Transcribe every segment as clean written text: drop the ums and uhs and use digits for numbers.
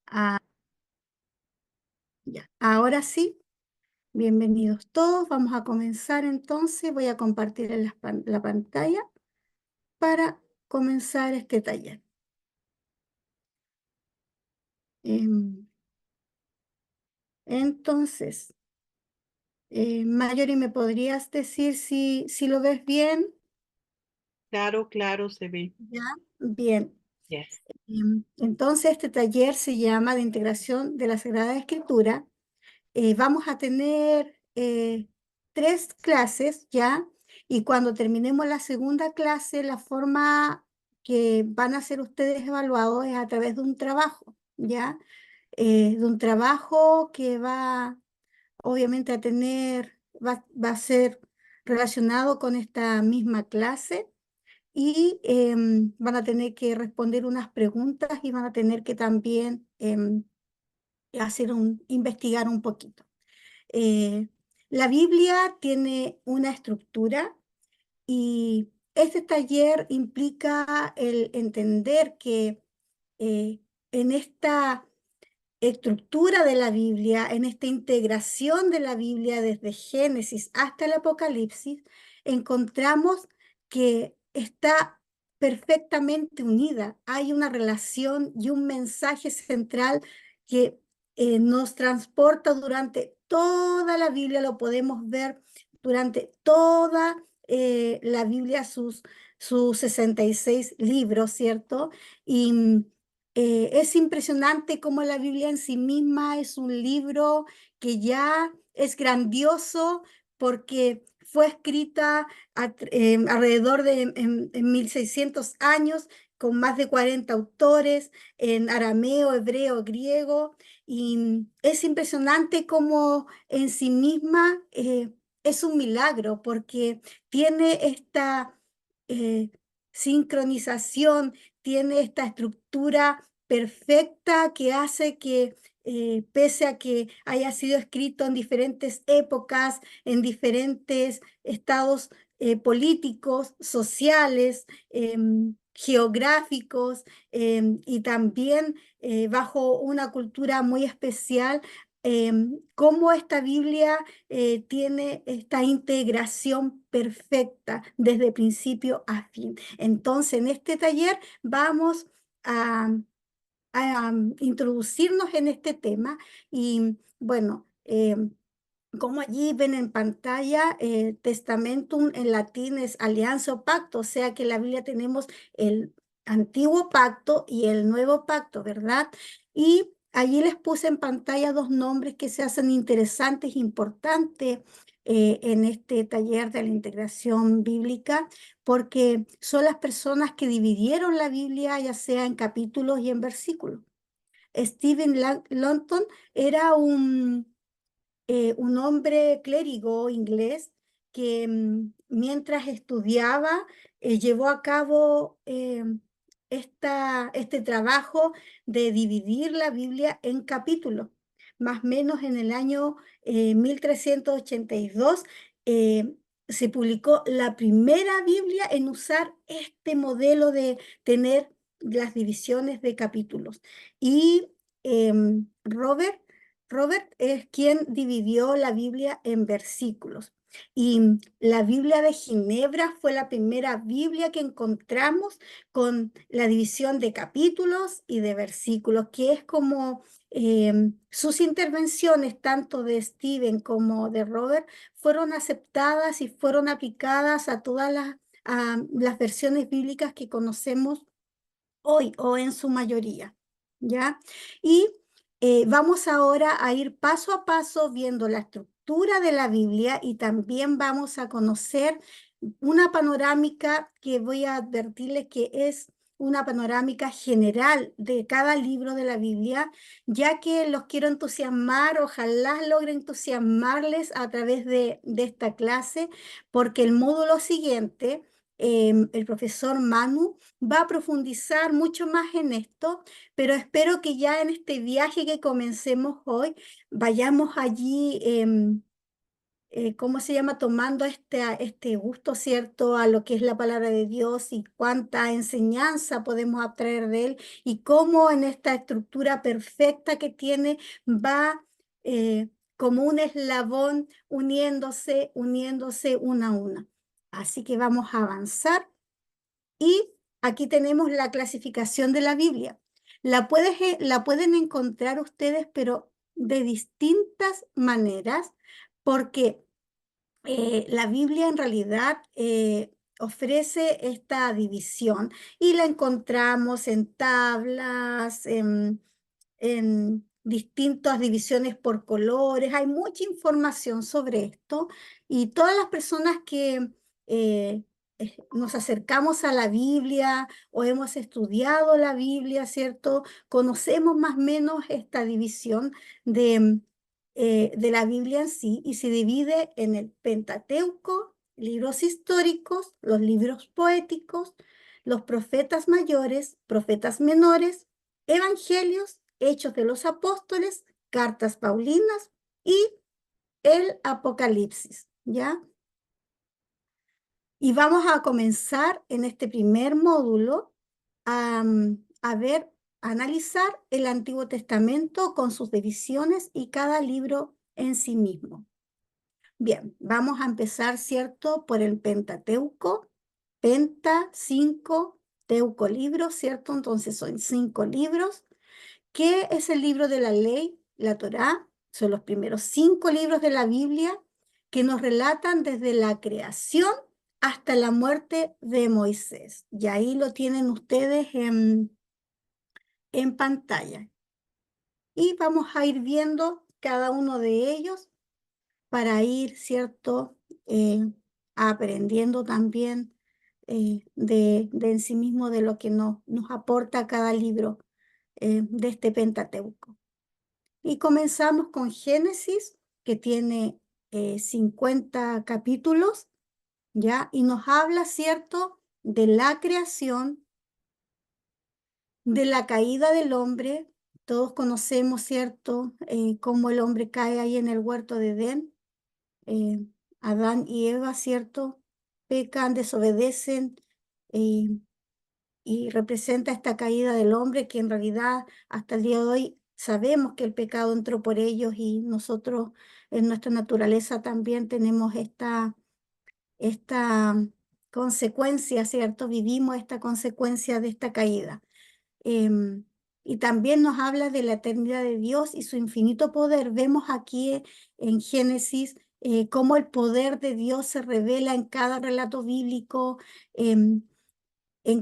Ah, ya. Ahora sí, bienvenidos todos. Vamos a comenzar entonces. Voy a compartir la pantalla para comenzar este taller. Em, entonces, Marjorie, ¿me podrías decir si lo ves bien? Claro, claro, se ve. Ya, bien. Yes. Entonces, este taller se llama de integración de la Sagrada Escritura. Vamos a tener tres clases ya, y cuando terminemos la segunda clase, la forma que van a ser ustedes evaluados es a través de un trabajo, ya, de un trabajo que va obviamente va a ser relacionado con esta misma clase. Y van a tener que responder unas preguntas y van a tener que también investigar un poquito. Eh, la Biblia tiene una estructura y este taller implica el entender que en esta estructura de la Biblia, en esta integración de la Biblia desde Génesis hasta el Apocalipsis, encontramos que está perfectamente unida. Hay una relación y un mensaje central que nos transporta durante toda la Biblia, lo podemos ver durante toda la Biblia, sus 66 libros, ¿cierto? Y es impresionante cómo la Biblia en sí misma es un libro que ya es grandioso porque fue escrita alrededor de en 1600 años con más de 40 autores en arameo, hebreo, griego, y es impresionante cómo en sí misma es un milagro porque tiene esta eh, sincronización, tiene esta estructura perfecta que hace que, pese a que haya sido escrito en diferentes épocas, en diferentes estados políticos, sociales, geográficos, y también bajo una cultura muy especial, cómo esta Biblia tiene esta integración perfecta desde principio a fin. Entonces, en este taller vamos a, introducirnos en este tema y bueno, como allí ven en pantalla, testamentum en latín es alianza o pacto, o sea que en la Biblia tenemos el antiguo pacto y el nuevo pacto, ¿verdad? Y allí les puse en pantalla dos nombres que se hacen interesantes, importantes en este taller de la integración bíblica, porque son las personas que dividieron la Biblia, ya sea en capítulos y en versículos. Stephen Longton era un hombre clérigo inglés que mientras estudiaba llevó a cabo este trabajo de dividir la Biblia en capítulos. Más o menos en el año 1382 eh, se publicó la primera Biblia en usar este modelo de tener las divisiones de capítulos. Y Robert es quien dividió la Biblia en versículos. Y la Biblia de Ginebra fue la primera Biblia que encontramos con la división de capítulos y de versículos, que es como sus intervenciones, tanto de Stephen como de Robert, fueron aceptadas y fueron aplicadas a todas las versiones bíblicas que conocemos hoy o en su mayoría, ¿ya? Y vamos ahora a ir paso a paso viendo la estructura de la Biblia y también vamos a conocer una panorámica que voy a advertirles que es una panorámica general de cada libro de la Biblia, ya que los quiero entusiasmar, ojalá logre entusiasmarles a través de esta clase, porque el módulo siguiente, el profesor Manu va a profundizar mucho más en esto, pero espero que ya en este viaje que comencemos hoy vayamos allí ¿cómo se llama? Tomando este gusto, ¿cierto? A lo que es la palabra de Dios y cuánta enseñanza podemos abstraer de él y cómo en esta estructura perfecta que tiene va como un eslabón uniéndose una a una. Así que vamos a avanzar y aquí tenemos la clasificación de la Biblia. La pueden encontrar ustedes, pero de distintas maneras, porque la Biblia en realidad ofrece esta división y la encontramos en tablas, en distintas divisiones por colores. Hay mucha información sobre esto y todas las personas que eh, nos acercamos a la Biblia o hemos estudiado la Biblia, ¿cierto? Conocemos más o menos esta división de la Biblia en sí y se divide en el Pentateuco, libros históricos, los libros poéticos, los profetas mayores, profetas menores, evangelios, hechos de los apóstoles, cartas paulinas y el Apocalipsis, ¿ya? Y vamos a comenzar en este primer módulo a ver, a analizar el Antiguo Testamento con sus divisiones y cada libro en sí mismo. Bien, vamos a empezar, ¿cierto? Por el Pentateuco. Penta, 5, Teuco libros, ¿cierto? Entonces son 5 libros. ¿Qué es el libro de la ley? La Torá. Son los primeros 5 libros de la Biblia que nos relatan desde la creación hasta la muerte de Moisés. Y ahí lo tienen ustedes en pantalla. Y vamos a ir viendo cada uno de ellos para ir, ¿cierto? Aprendiendo también de en sí mismo de lo que nos aporta cada libro de este Pentateuco. Y comenzamos con Génesis, que tiene 50 capítulos, ¿ya? Y nos habla, ¿cierto?, de la creación, de la caída del hombre. Todos conocemos, ¿cierto?, cómo el hombre cae ahí en el huerto de Edén. eh, Adán y Eva, ¿cierto? Pecan, desobedecen eh, y representa esta caída del hombre que en realidad hasta el día de hoy sabemos que el pecado entró por ellos y nosotros en nuestra naturaleza también tenemos esta consecuencia, ¿cierto? Vivimos esta consecuencia de esta caída. Em, y también nos habla de la eternidad de Dios y su infinito poder. Vemos aquí en Génesis cómo el poder de Dios se revela en cada relato bíblico, en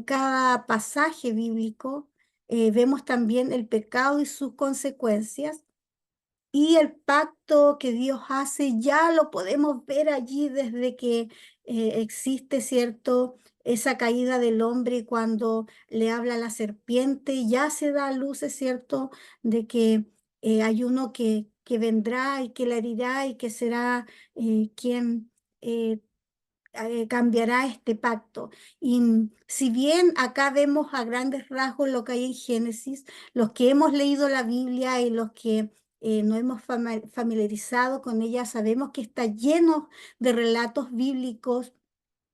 cada pasaje bíblico. Vemos también el pecado y sus consecuencias. Y el pacto que Dios hace ya lo podemos ver allí desde que existe, ¿cierto? Esa caída del hombre cuando le habla a la serpiente, ya se da a luces, ¿cierto? De que hay uno que vendrá y que la herirá y que será quien eh, cambiará este pacto. Y si bien acá vemos a grandes rasgos lo que hay en Génesis, los que hemos leído la Biblia y los que no hemos familiarizado con ella, sabemos que está lleno de relatos bíblicos,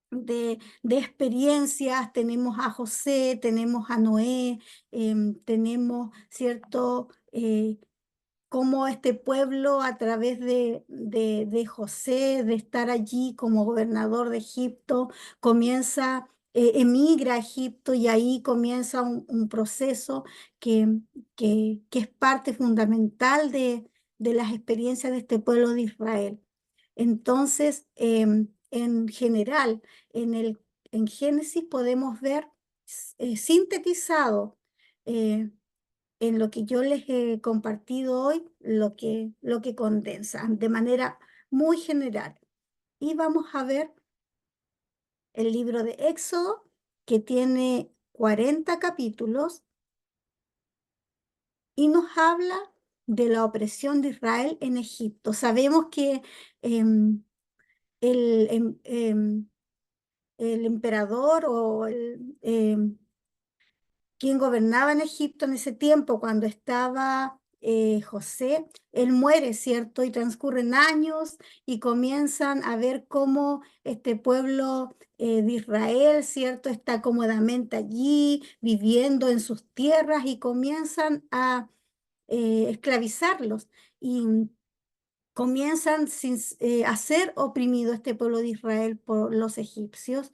de experiencias. Tenemos a José, tenemos a Noé, tenemos, ¿cierto? Cómo este pueblo a través de José, de estar allí como gobernador de Egipto, emigra a Egipto y ahí comienza un proceso que es parte fundamental de las experiencias de este pueblo de Israel. Entonces, en general, en Génesis podemos ver sintetizado eh, en lo que yo les he compartido hoy, lo que condensa de manera muy general. Y vamos a ver el libro de Éxodo, que tiene 40 capítulos y nos habla de la opresión de Israel en Egipto. Sabemos que em, el, em- em, el emperador o quien gobernaba en Egipto en ese tiempo, cuando estaba José, él muere, ¿cierto? Y transcurren años y comienzan a ver cómo este pueblo de Israel, ¿cierto? Está cómodamente allí, viviendo en sus tierras y comienzan a esclavizarlos. Y comienzan a ser oprimido este pueblo de Israel por los egipcios.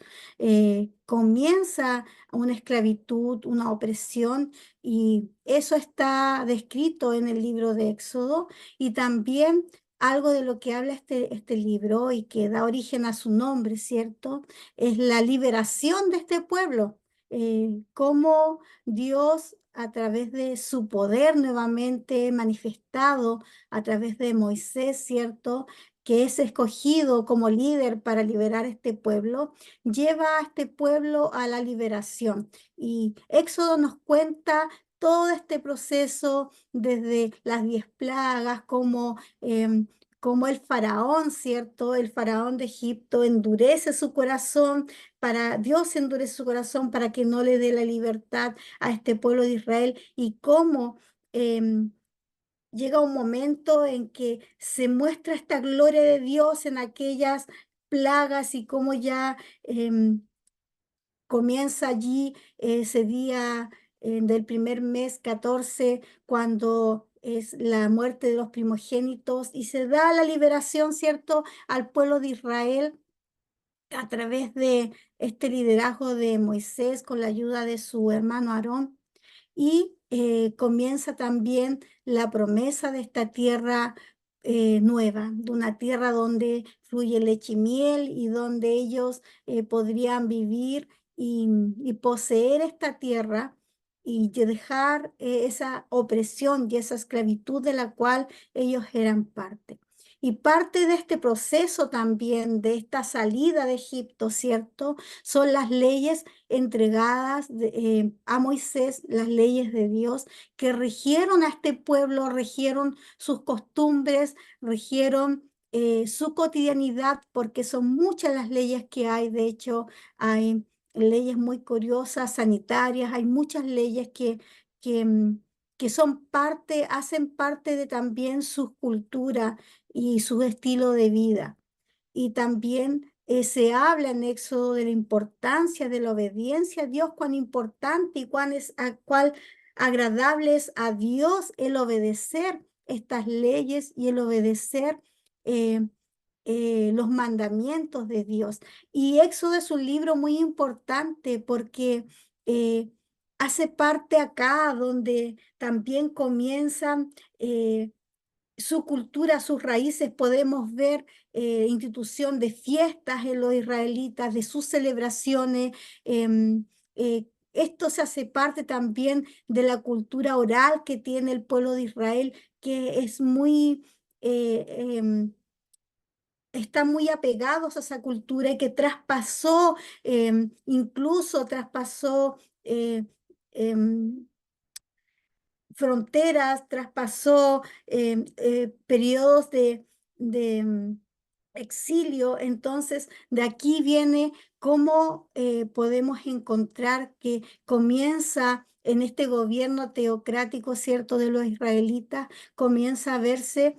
Comienza una esclavitud, una opresión, y eso está descrito en el libro de Éxodo. Y también algo de lo que habla este libro y que da origen a su nombre, ¿cierto? Es la liberación de este pueblo. Cómo Dios, a través de su poder nuevamente manifestado, a través de Moisés, ¿cierto? Que es escogido como líder para liberar este pueblo, lleva a este pueblo a la liberación. Y Éxodo nos cuenta todo este proceso desde las 10 plagas, como el faraón, ¿cierto? El faraón de Egipto endurece su corazón Dios endurece su corazón para que no le dé la libertad a este pueblo de Israel, y cómo em, llega un momento en que se muestra esta gloria de Dios en aquellas plagas, y cómo ya comienza allí ese día del primer mes 14, cuando es la muerte de los primogénitos, y se da la liberación, ¿cierto?, al pueblo de Israel a través de este liderazgo de Moisés con la ayuda de su hermano Aarón. Y comienza también la promesa de esta tierra nueva, de una tierra donde fluye leche y miel, y donde ellos podrían vivir y poseer esta tierra, y dejar esa opresión y esa esclavitud de la cual ellos eran parte. Y parte de este proceso también, de esta salida de Egipto, ¿cierto? Son las leyes entregadas a Moisés, las leyes de Dios que rigieron a este pueblo, rigieron sus costumbres, rigieron su cotidianidad, porque son muchas las leyes que hay. De hecho, hay leyes muy curiosas, sanitarias, hay muchas leyes que, mm, que son parte, hacen parte de también su cultura y su estilo de vida. Y también se habla en Éxodo de la importancia de la obediencia a Dios, cuán importante y cuán agradable es a Dios el obedecer estas leyes y el obedecer eh, los mandamientos de Dios. Y Éxodo es un libro muy importante porque eh, hace parte acá donde también comienzan su cultura, sus raíces. Podemos ver institución de fiestas en los israelitas, de sus celebraciones. Esto se hace parte también de la cultura oral que tiene el pueblo de Israel, que es eh, em, están muy apegados a esa cultura, y que incluso traspasó eh, em, fronteras, traspasó periodos de exilio. Entonces, de aquí viene cómo podemos encontrar que comienza en este gobierno teocrático, ¿cierto?, de los israelitas, comienza a verse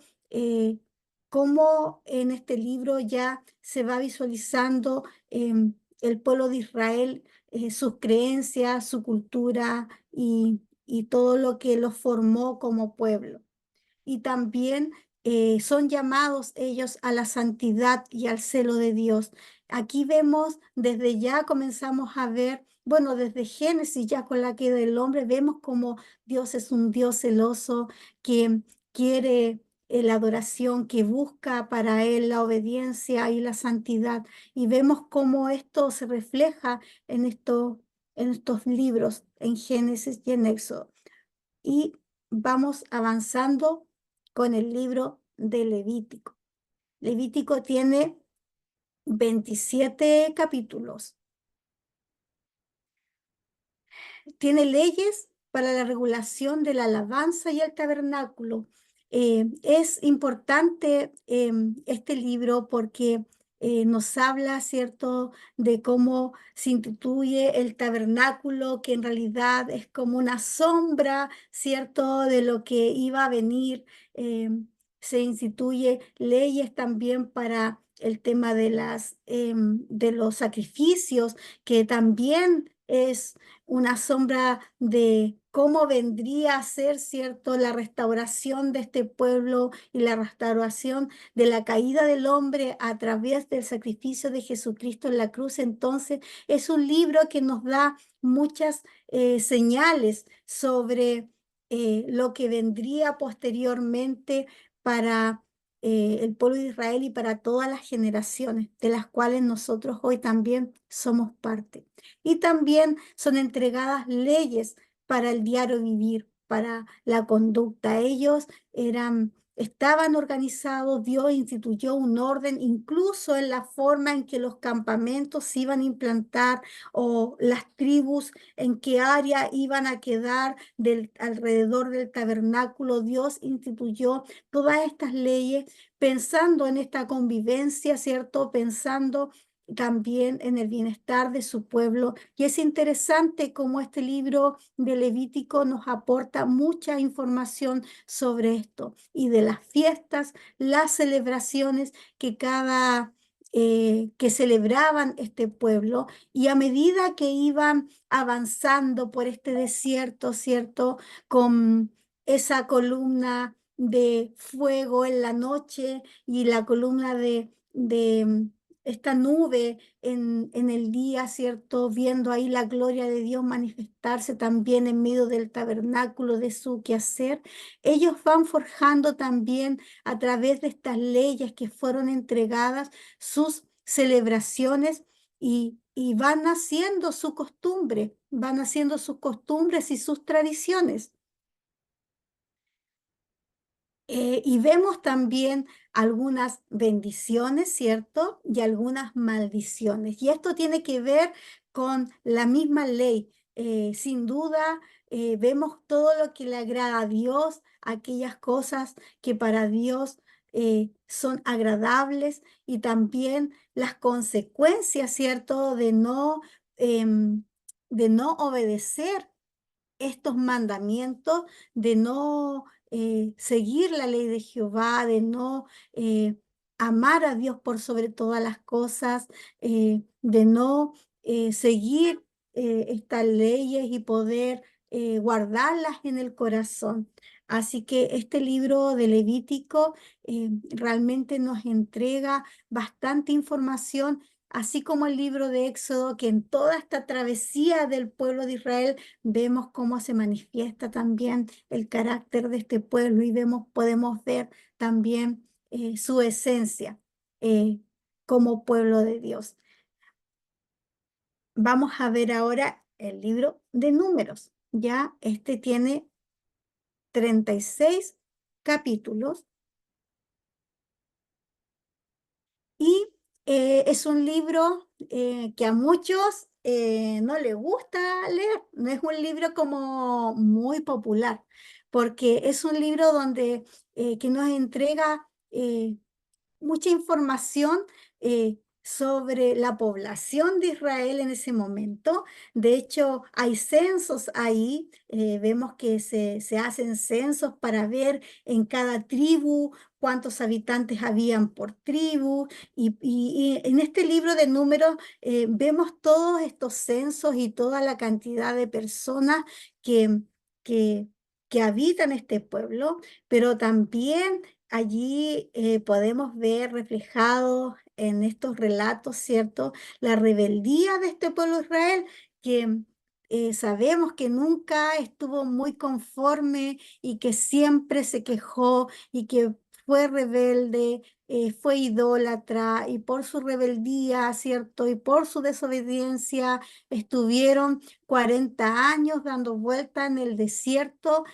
cómo en este libro ya se va visualizando el pueblo de Israel, sus creencias, su cultura y todo lo que los formó como pueblo. Y también son llamados ellos a la santidad y al celo de Dios. Aquí vemos, desde ya comenzamos a ver, bueno, desde Génesis, ya con la queda del hombre, vemos como Dios es un Dios celoso que quiere la adoración, que busca para él la obediencia y la santidad. Y vemos cómo esto se refleja en estos libros, en Génesis y en Éxodo. Y vamos avanzando con el libro de Levítico. Levítico tiene 27 capítulos. Tiene leyes para la regulación de la alabanza y el tabernáculo. Es importante este libro porque nos habla, ¿cierto?, de cómo se instituye el tabernáculo, que en realidad es como una sombra, ¿cierto?, de lo que iba a venir. eh, Se instituye leyes también para el tema de los sacrificios, que también es una sombra de cómo vendría a ser, ¿cierto?, la restauración de este pueblo y la restauración de la caída del hombre a través del sacrificio de Jesucristo en la cruz. Entonces, es un libro que nos da muchas señales sobre lo que vendría posteriormente para el pueblo de Israel y para todas las generaciones, de las cuales nosotros hoy también somos parte. Y también son entregadas leyes para el diario vivir, para la conducta. Ellos estaban organizados, Dios instituyó un orden, incluso en la forma en que los campamentos se iban a implantar o las tribus en qué área iban a quedar alrededor del tabernáculo. Dios instituyó todas estas leyes pensando en esta convivencia, ¿cierto? Pensando también en el bienestar de su pueblo. Y es interesante cómo este libro de Levítico nos aporta mucha información sobre esto y de las fiestas, las celebraciones que celebraban este pueblo, y a medida que iban avanzando por este desierto, ¿cierto? Con esa columna de fuego en la noche y la columna de esta nube en el día, ¿cierto? Viendo ahí la gloria de Dios manifestarse también en medio del tabernáculo de su quehacer. Ellos van forjando también a través de estas leyes que fueron entregadas sus celebraciones y van haciendo su costumbre, van haciendo sus costumbres y sus tradiciones. Y vemos también algunas bendiciones, ¿cierto? Y algunas maldiciones. Y esto tiene que ver con la misma ley. Sin duda, vemos todo lo que le agrada a Dios, aquellas cosas que para Dios son agradables, y también las consecuencias, ¿cierto? De no obedecer estos mandamientos, de no seguir la ley de Jehová, de no amar a Dios por sobre todas las cosas, de no seguir estas leyes y poder guardarlas en el corazón. Así que este libro de Levítico realmente nos entrega bastante información, así como el libro de Éxodo, que en toda esta travesía del pueblo de Israel vemos cómo se manifiesta también el carácter de este pueblo, y podemos ver también su esencia eh, como pueblo de Dios. Vamos a ver ahora el libro de Números. Ya este tiene 36 capítulos y es un libro que a muchos no les gusta leer. No es un libro como muy popular, porque es un libro que nos entrega mucha información sobre la población de Israel en ese momento. De hecho, hay censos ahí. Vemos que se hacen censos para ver en cada tribu cuántos habitantes habían por tribu. Y en este libro de números vemos todos estos censos y toda la cantidad de personas que, que, que habitan este pueblo, pero también allí podemos ver reflejado en estos relatos, ¿cierto? La rebeldía de este pueblo de Israel, que sabemos que nunca estuvo muy conforme y que siempre se quejó y que fue rebelde, fue idólatra, y por su rebeldía, ¿cierto? Y por su desobediencia estuvieron 40 años dando vuelta en el desierto.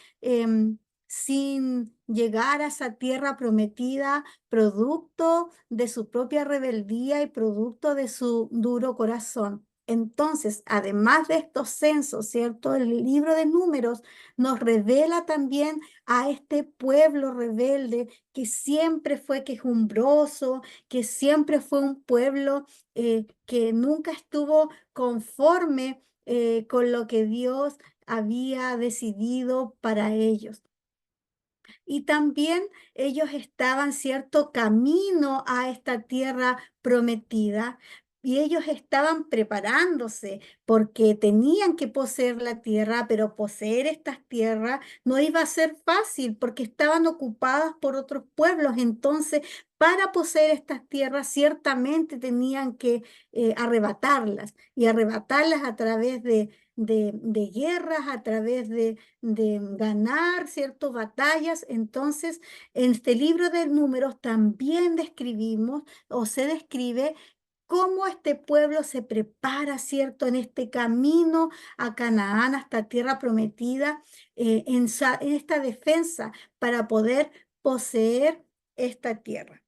Sin llegar a esa tierra prometida, producto de su propia rebeldía y producto de su duro corazón. Entonces, además de estos censos, ¿cierto? El libro de Números nos revela también a este pueblo rebelde que siempre fue quejumbroso, que siempre fue un pueblo que nunca estuvo conforme con lo que Dios había decidido para ellos. Y también ellos estaban, cierto, camino a esta tierra prometida y ellos estaban preparándose porque tenían que poseer la tierra, pero poseer estas tierras no iba a ser fácil porque estaban ocupadas por otros pueblos. Entonces, para poseer estas tierras, ciertamente tenían que arrebatarlas y arrebatarlas a través de guerras, a través de ganar ciertas batallas. Entonces, en este libro de Números también describimos o se describe cómo este pueblo se prepara, ¿cierto?, en este camino a Canaán, hasta tierra prometida, en esta defensa para poder poseer esta tierra.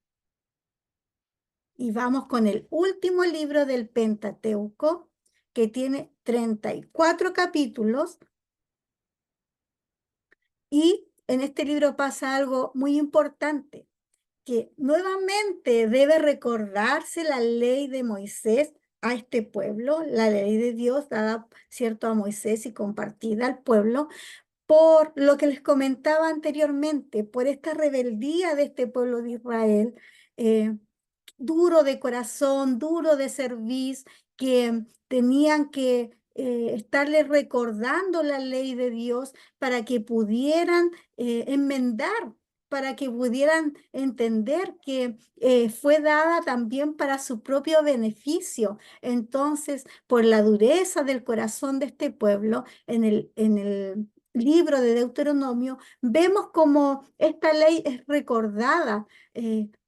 Y vamos con el último libro del Pentateuco, que tiene 34 capítulos. Y en este libro pasa algo muy importante, que nuevamente debe recordarse la ley de Moisés a este pueblo, la ley de Dios dada, cierto, a Moisés y compartida al pueblo, por lo que les comentaba anteriormente, por esta rebeldía de este pueblo de Israel, eh, duro de corazón, duro de cerviz, que tenían que estarle recordando la ley de Dios para que pudieran enmendar, para que pudieran entender que fue dada también para su propio beneficio. Entonces, por la dureza del corazón de este pueblo, en el libro de Deuteronomio, vemos como esta ley es recordada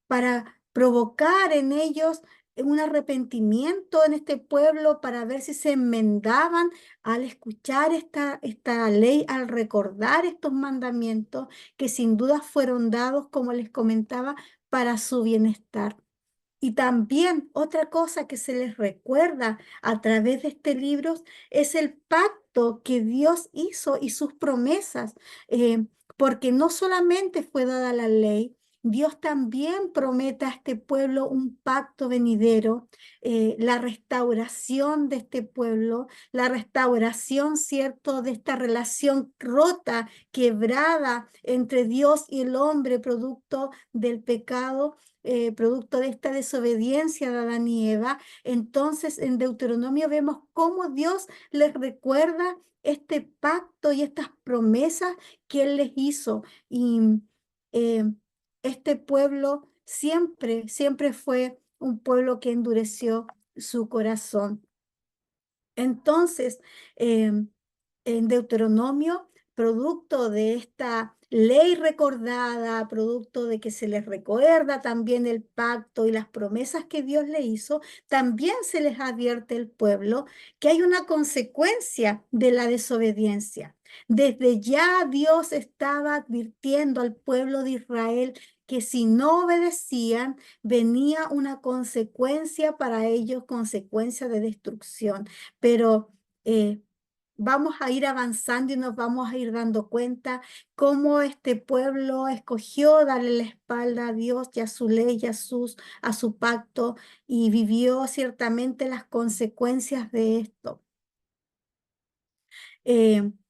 para provocar en ellos un arrepentimiento en este pueblo para ver si se enmendaban al escuchar esta ley, al recordar estos mandamientos que sin duda fueron dados, como les comentaba, para su bienestar. Y también otra cosa que se les recuerda a través de este libro es el pacto que Dios hizo y sus promesas, porque no solamente fue dada la ley, Dios también promete a este pueblo un pacto venidero, la restauración de este pueblo, la restauración, ¿cierto?, de esta relación rota, quebrada entre Dios y el hombre, producto del pecado, producto de esta desobediencia de Adán y Eva. Entonces, en Deuteronomio vemos cómo Dios les recuerda este pacto y estas promesas que Él les hizo. Y eh, este pueblo siempre, siempre fue un pueblo que endureció su corazón. Entonces, en Deuteronomio, producto de esta ley recordada, producto de que se les recuerda también el pacto y las promesas que Dios le hizo, también se les advierte al pueblo que hay una consecuencia de la desobediencia. Desde ya Dios estaba advirtiendo al pueblo de Israel que si no obedecían, venía una consecuencia para ellos, consecuencia de destrucción. Pero vamos a ir avanzando y nos vamos a ir dando cuenta cómo este pueblo escogió darle la espalda a Dios y a su ley y a su pacto y vivió ciertamente las consecuencias de esto.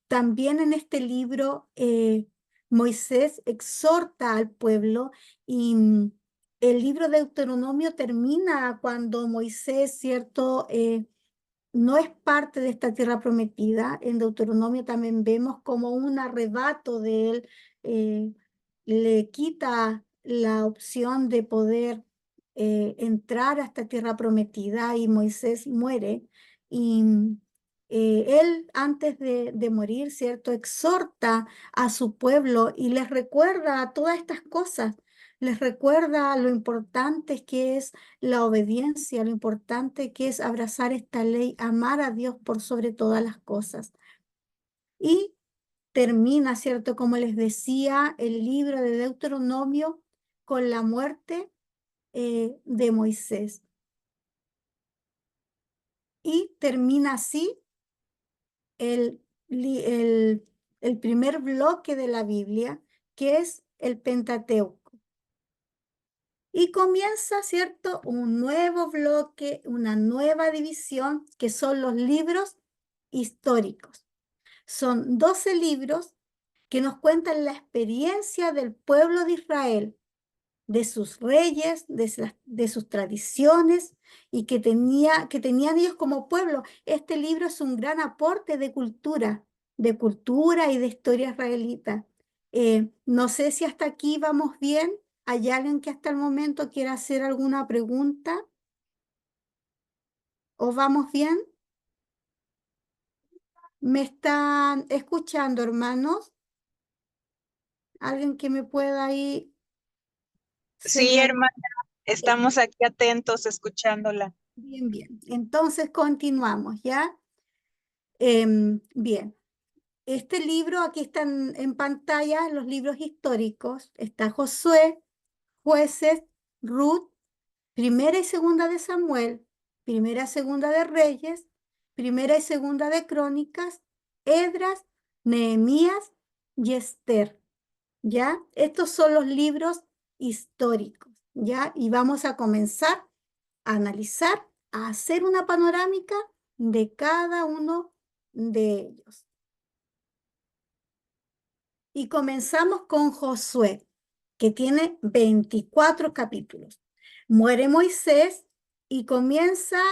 También en este libro Moisés exhorta al pueblo y el libro de Deuteronomio termina cuando Moisés, ¿cierto?, no es parte de esta tierra prometida. En Deuteronomio también vemos como un arrebato de él, eh, le quita la opción de poder entrar a esta tierra prometida y Moisés muere. Y él, antes de morir, ¿cierto?, exhorta a su pueblo y les recuerda todas estas cosas. Les recuerda lo importante que es la obediencia, lo importante que es abrazar esta ley, amar a Dios por sobre todas las cosas. Y termina, ¿cierto? Como les decía, el libro de Deuteronomio con la muerte de Moisés. Y termina así el, el primer bloque de la Biblia, que es el Pentateuco. Y comienza, ¿cierto?, un nuevo bloque, una nueva división, que son los libros históricos. Son 12 libros que nos cuentan la experiencia del pueblo de Israel, de sus reyes, de sus tradiciones y que tenían ellos como pueblo. Este libro es un gran aporte de cultura y de historia israelita. No sé si hasta aquí vamos bien. ¿Hay alguien que hasta el momento quiera hacer alguna pregunta? ¿O vamos bien? ¿Me están escuchando, hermanos? ¿Alguien que me pueda ahí Sí, señalar? hermana, estamos aquí atentos escuchándola. Bien, bien. Entonces continuamos, ¿ya? Bien. Este libro, aquí están en pantalla los libros históricos. Está Josué, Jueces, Ruth, Primera y Segunda de Samuel, Primera y Segunda de Reyes, Primera y Segunda de Crónicas, Esdras, Nehemías y Esther. ¿Ya? Estos son los libros históricos, ¿ya? Y vamos a comenzar a analizar, a hacer una panorámica de cada uno de ellos. Y comenzamos con Josué, que tiene 24 capítulos. Muere Moisés y comienza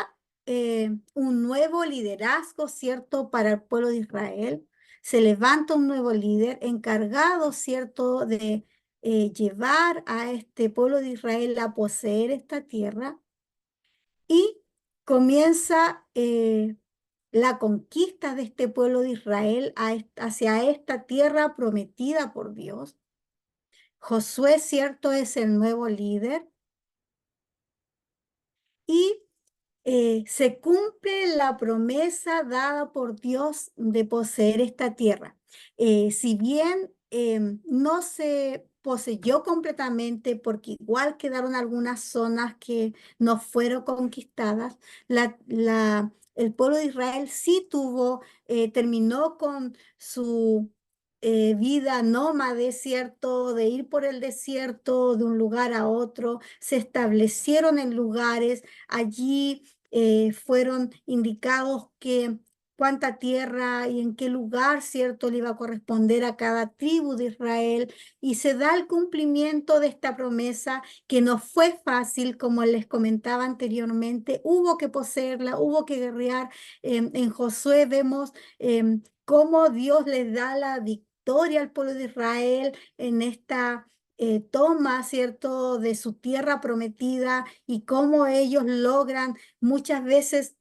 un nuevo liderazgo, ¿cierto?, para el pueblo de Israel. Se levanta un nuevo líder encargado, ¿cierto?, de llevar a este pueblo de Israel a poseer esta tierra. Y comienza la conquista de este pueblo de Israel hacia esta tierra prometida por Dios. Josué, cierto, es el nuevo líder y se cumple la promesa dada por Dios de poseer esta tierra. Si bien no se poseyó completamente, porque igual quedaron algunas zonas que no fueron conquistadas, el pueblo de Israel sí terminó con su vida nómade, ¿cierto? De ir por el desierto de un lugar a otro, se establecieron en lugares. Allí fueron indicados que cuánta tierra y en qué lugar, ¿cierto?, le iba a corresponder a cada tribu de Israel, y se da el cumplimiento de esta promesa que no fue fácil, como les comentaba anteriormente. Hubo que poseerla, hubo que guerrear. En Josué vemos cómo Dios les da la victoria al pueblo de Israel en esta toma, ¿cierto?, de su tierra prometida, y cómo ellos logran muchas veces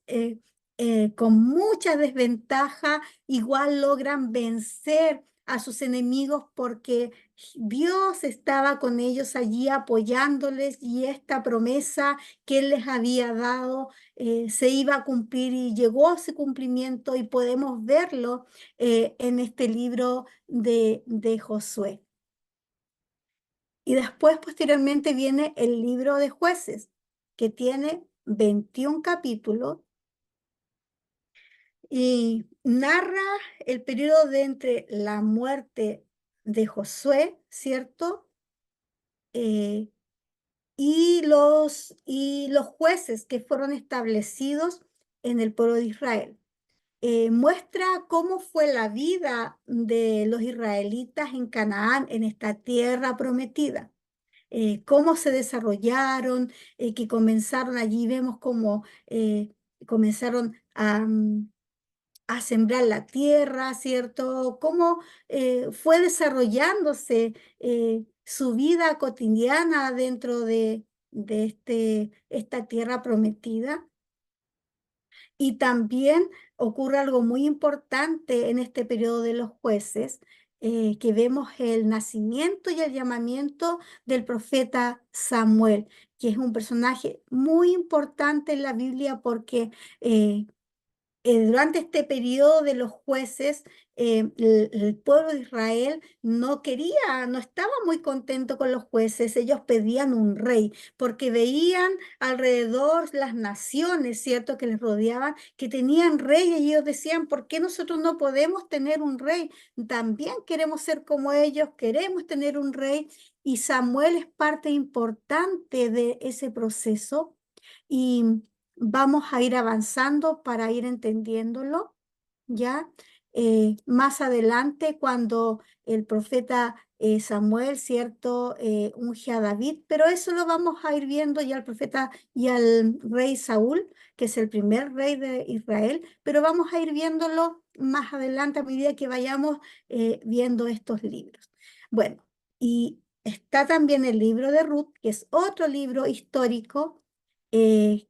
con mucha desventaja, igual logran vencer a sus enemigos, porque Dios estaba con ellos allí apoyándoles, y esta promesa que Él les había dado se iba a cumplir, y llegó a ese cumplimiento, y podemos verlo en este libro de Josué. Y después, posteriormente, viene el libro de Jueces, que tiene 21 capítulos y narra el periodo de entre la muerte de Josué, ¿cierto? Eh, y los jueces que fueron establecidos en el pueblo de Israel. Muestra cómo fue la vida de los israelitas en Canaán, en esta tierra prometida. Cómo se desarrollaron, que comenzaron allí, vemos cómo comenzaron a sembrar la tierra, ¿cierto? Cómo fue desarrollándose su vida cotidiana dentro de esta tierra prometida. Y también ocurre algo muy importante en este periodo de los jueces, que vemos el nacimiento y el llamamiento del profeta Samuel, que es un personaje muy importante en la Biblia, porque durante este periodo de los jueces, el pueblo de Israel no estaba muy contento con los jueces. Ellos pedían un rey, porque veían alrededor las naciones, ¿cierto?, que les rodeaban, que tenían reyes, y ellos decían, ¿por qué nosotros no podemos tener un rey? También queremos ser como ellos, queremos tener un rey, y Samuel es parte importante de ese proceso. Y vamos a ir avanzando para ir entendiéndolo, ¿ya? Más adelante, cuando el profeta Samuel, ¿cierto?, unge a David, pero eso lo vamos a ir viendo ya al profeta y al rey Saúl, que es el primer rey de Israel, pero vamos a ir viéndolo más adelante a medida que vayamos viendo estos libros. Bueno, y está también el libro de Ruth, que es otro libro histórico que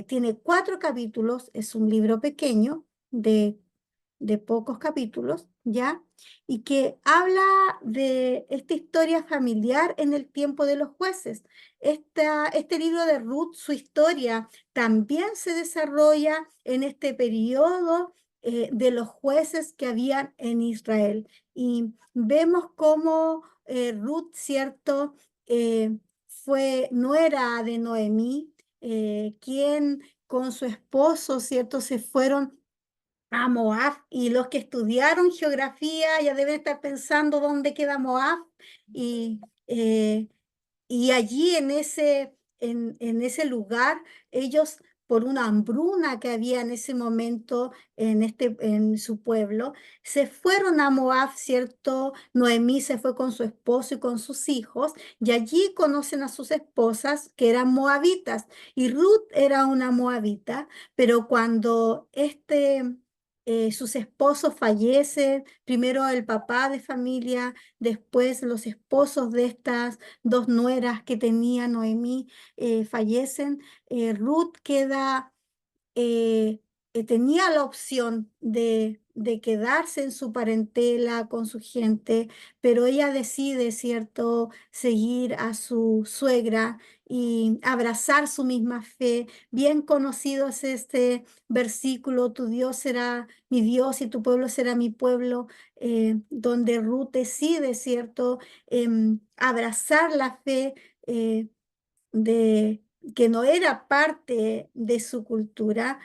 tiene 4 capítulos, es un libro pequeño de pocos capítulos, ¿ya? Y que habla de esta historia familiar en el tiempo de los jueces. Este libro de Ruth, su historia también se desarrolla en este periodo de los jueces que habían en Israel. Y vemos cómo Ruth, ¿cierto?, fue nuera de Noemí, quien con su esposo, ¿cierto?, se fueron a Moab, y los que estudiaron geografía ya deben estar pensando dónde queda Moab, y, eh, y allí en ese lugar, ellos, por una hambruna que había en ese momento en su pueblo, se fueron a Moab, ¿cierto? Noemí se fue con su esposo y con sus hijos, y allí conocen a sus esposas que eran moabitas, y Ruth era una moabita, pero cuando sus esposos fallecen, primero el papá de familia, después los esposos de estas 2 nueras que tenía Noemí fallecen, Ruth queda tenía la opción de quedarse en su parentela con su gente, pero ella decide, ¿cierto?, seguir a su suegra y abrazar su misma fe. Bien conocido es este versículo: tu Dios será mi Dios y tu pueblo será mi pueblo, donde Ruth decide, ¿cierto?, abrazar la fe de que no era parte de su cultura,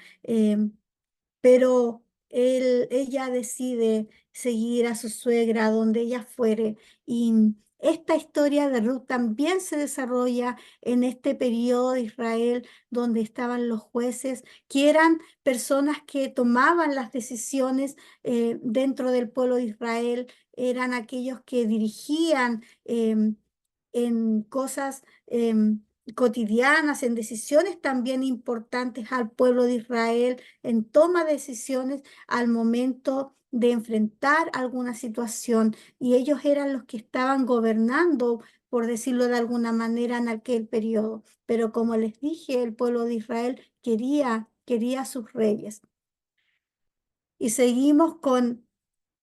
pero ella decide seguir a su suegra donde ella fuere. Y esta historia de Ruth también se desarrolla en este periodo de Israel donde estaban los jueces, que eran personas que tomaban las decisiones dentro del pueblo de Israel, eran aquellos que dirigían en cosas cotidianas, en decisiones también importantes al pueblo de Israel, en toma de decisiones al momento de enfrentar alguna situación. Y ellos eran los que estaban gobernando, por decirlo de alguna manera, en aquel periodo. Pero como les dije, el pueblo de Israel quería a sus reyes. Y seguimos con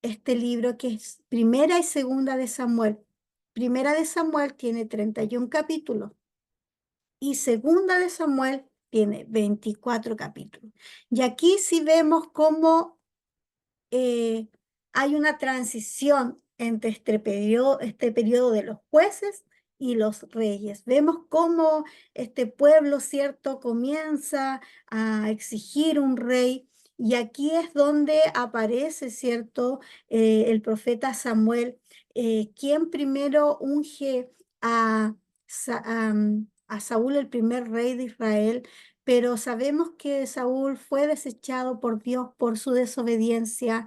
este libro que es Primera y Segunda de Samuel. Primera de Samuel tiene 31 capítulos y Segunda de Samuel tiene 24 capítulos. Y aquí sí vemos cómo hay una transición entre este periodo de los jueces y los reyes. Vemos cómo este pueblo, ¿cierto?, comienza a exigir un rey, y aquí es donde aparece, ¿cierto?, el profeta Samuel, quien primero unge a, a Saúl, el primer rey de Israel, pero sabemos que Saúl fue desechado por Dios por su desobediencia,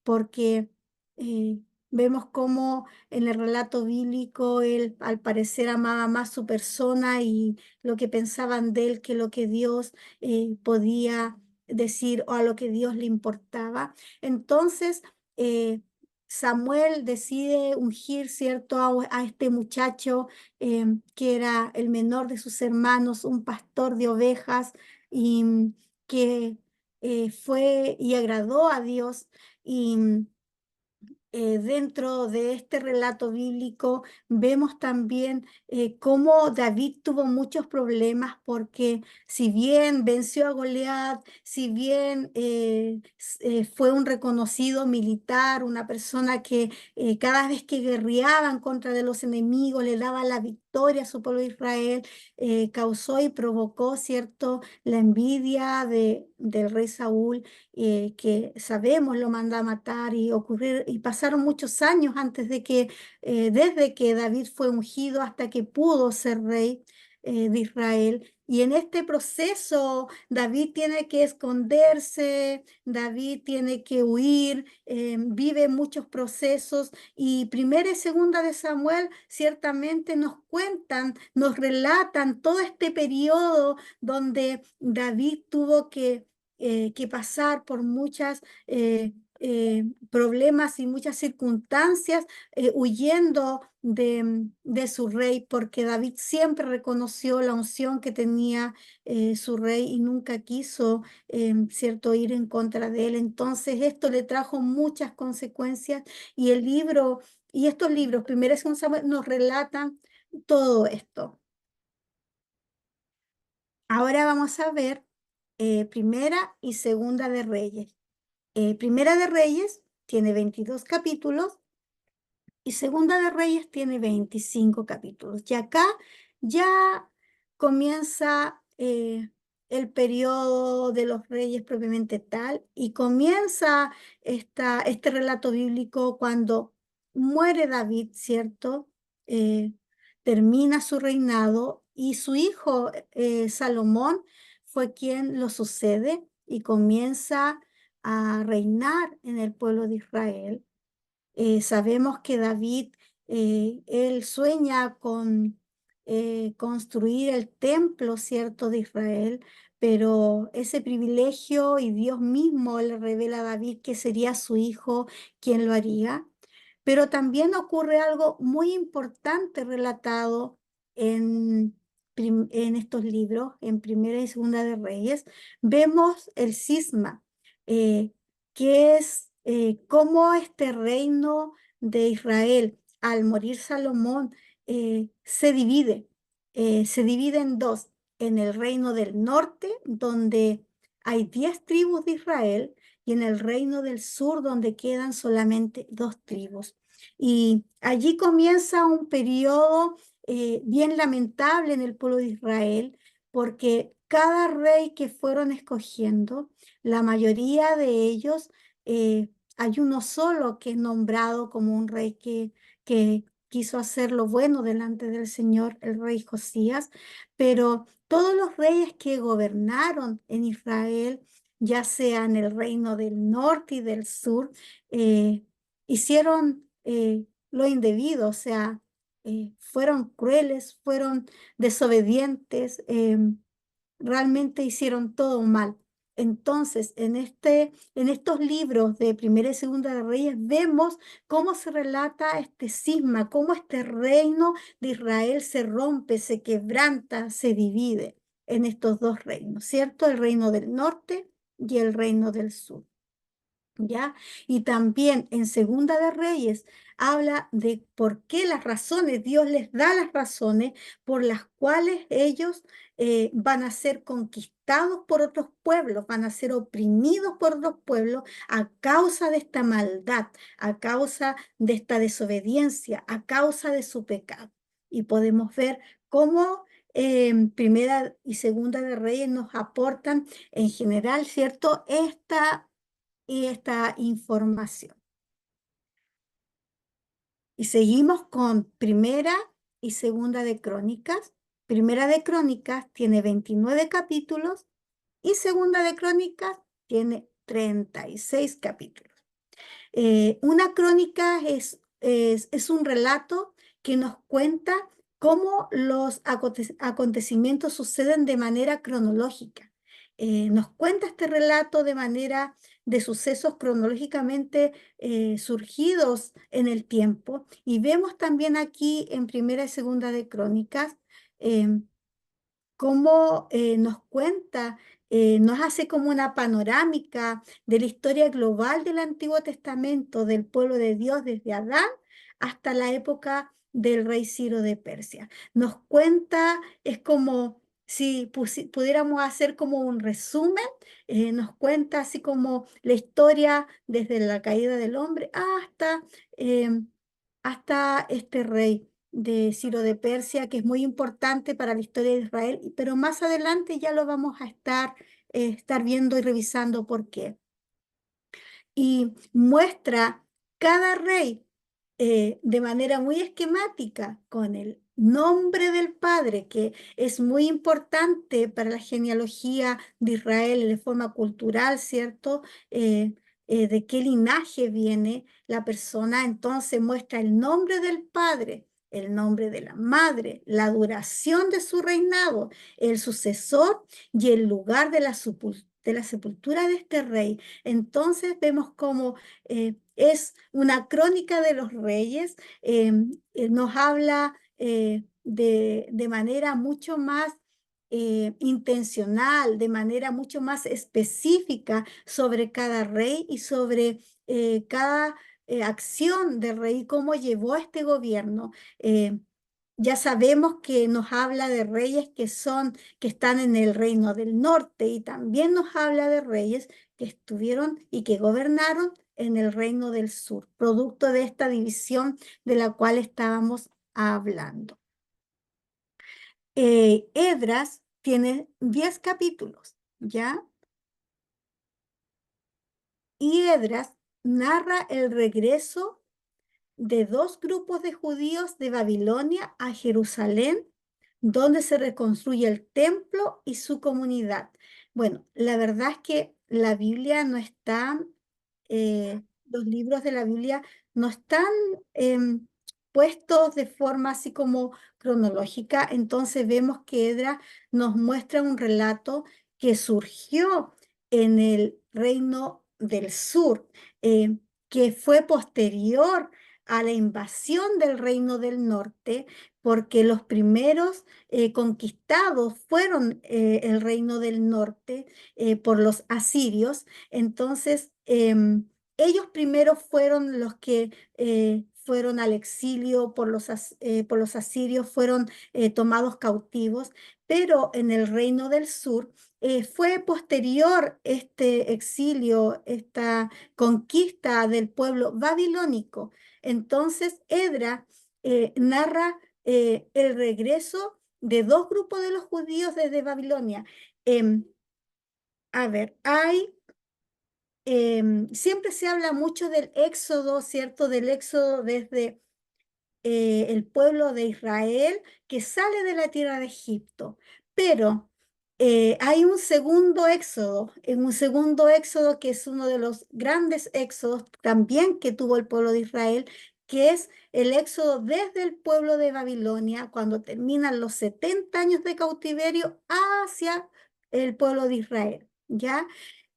porque eh, vemos cómo en el relato bíblico él al parecer amaba más su persona y lo que pensaban de él que lo que Dios podía decir, o a lo que Dios le importaba. Entonces, eh, Samuel decide ungir, ¿cierto?, a este muchacho que era el menor de sus hermanos, un pastor de ovejas, y que fue y agradó a Dios, y dentro de este relato bíblico vemos también cómo David tuvo muchos problemas porque si bien venció a Goliat, si bien fue un reconocido militar, una persona que cada vez que guerreaban contra de los enemigos le daba la victoria a su pueblo de Israel, causó y provocó, ¿cierto?, la envidia del rey Saúl, que sabemos lo manda a matar y pasaron muchos años antes de que, desde que David fue ungido hasta que pudo ser rey de Israel. Y en este proceso David tiene que esconderse, David tiene que huir, vive muchos procesos y primera y segunda de Samuel ciertamente nos cuentan, nos relatan todo este periodo donde David tuvo que pasar por muchas problemas y muchas circunstancias, huyendo de su rey, porque David siempre reconoció la unción que tenía su rey y nunca quiso, cierto, ir en contra de él. Entonces esto le trajo muchas consecuencias y estos libros, Primera y Segunda Samuel, nos relatan todo esto. Ahora vamos a ver Primera y Segunda de Reyes. Primera de Reyes tiene 22 capítulos y Segunda de Reyes tiene 25 capítulos. Y acá ya comienza el periodo de los reyes propiamente tal y comienza este relato bíblico cuando muere David, ¿cierto? Eh, Termina su reinado y su hijo Salomón fue quien lo sucede y comienza a reinar en el pueblo de Israel. Sabemos que David, él sueña con construir el templo, ¿cierto?, de Israel, pero ese privilegio y Dios mismo le revela a David que sería su hijo quien lo haría. Pero también ocurre algo muy importante relatado en estos libros, en Primera y Segunda de Reyes. Vemos el cisma, que es cómo este reino de Israel, al morir Salomón, se divide en dos, en el reino del norte, donde hay 10 tribus de Israel, y en el reino del sur, donde quedan solamente 2 tribus. Y allí comienza un periodo bien lamentable en el pueblo de Israel, porque cada rey que fueron escogiendo, la mayoría de ellos, hay uno solo que es nombrado como un rey que quiso hacer lo bueno delante del Señor, el rey Josías, pero todos los reyes que gobernaron en Israel, ya sea en el reino del norte y del sur, hicieron lo indebido, o sea, fueron crueles, fueron desobedientes, realmente hicieron todo mal. Entonces, en estos libros de Primera y Segunda de Reyes vemos cómo se relata este cisma, cómo este reino de Israel se rompe, se quebranta, se divide en estos dos reinos, ¿cierto? El reino del norte y el reino del sur. ¿Ya? Y también en Segunda de Reyes habla de por qué las razones, Dios les da las razones por las cuales ellos van a ser conquistados por otros pueblos, van a ser oprimidos por otros pueblos a causa de esta maldad, a causa de esta desobediencia, a causa de su pecado. Y podemos ver cómo Primera y Segunda de Reyes nos aportan en general, ¿cierto? Esta información. Y seguimos con Primera y Segunda de Crónicas. Primera de Crónicas tiene 29 capítulos y Segunda de Crónicas tiene 36 capítulos. Una crónica es un relato que nos cuenta cómo los acontecimientos suceden de manera cronológica. Nos cuenta este relato de manera de sucesos cronológicamente surgidos en el tiempo. Y vemos también aquí en Primera y Segunda de Crónicas cómo nos cuenta nos hace como una panorámica de la historia global del Antiguo Testamento, del pueblo de Dios desde Adán hasta la época del rey Ciro de Persia. Nos cuenta, es como si pudiéramos hacer como un resumen, nos cuenta así como la historia desde la caída del hombre hasta este rey de Ciro de Persia, que es muy importante para la historia de Israel, pero más adelante ya lo vamos a estar viendo y revisando por qué. Y muestra cada rey de manera muy esquemática con el nombre del padre, que es muy importante para la genealogía de Israel de forma cultural, ¿cierto? De qué linaje viene la persona, entonces muestra el nombre del padre, el nombre de la madre, la duración de su reinado, el sucesor y el lugar de la sepultura de este rey. Entonces vemos cómo es una crónica de los reyes, nos habla de manera mucho más intencional, de manera mucho más específica sobre cada rey y sobre cada acción del rey, cómo llevó a este gobierno. Ya sabemos que nos habla de reyes que están en el reino del norte y también nos habla de reyes que estuvieron y que gobernaron en el reino del sur, producto de esta división de la cual estábamos hablando. Esdras tiene 10 capítulos, ¿ya? Y Esdras narra el regreso de dos grupos de judíos de Babilonia a Jerusalén, donde se reconstruye el templo y su comunidad. Bueno, la verdad es que la Biblia no está, los libros de la Biblia no están puestos de forma así como cronológica, entonces vemos que Edra nos muestra un relato que surgió en el reino del sur, que fue posterior a la invasión del reino del norte, porque los primeros conquistados fueron el reino del norte por los asirios. Entonces, ellos primero fueron los que fueron al exilio por los asirios, fueron tomados cautivos, pero en el reino del sur fue posterior este exilio, esta conquista del pueblo babilónico. Entonces, Edra narra el regreso de dos grupos de los judíos desde Babilonia. A ver, siempre se habla mucho del éxodo, ¿cierto? Del éxodo desde el pueblo de Israel que sale de la tierra de Egipto. Pero hay un segundo éxodo que es uno de los grandes éxodos también que tuvo el pueblo de Israel, que es el éxodo desde el pueblo de Babilonia, cuando terminan los 70 años de cautiverio hacia el pueblo de Israel, ¿ya?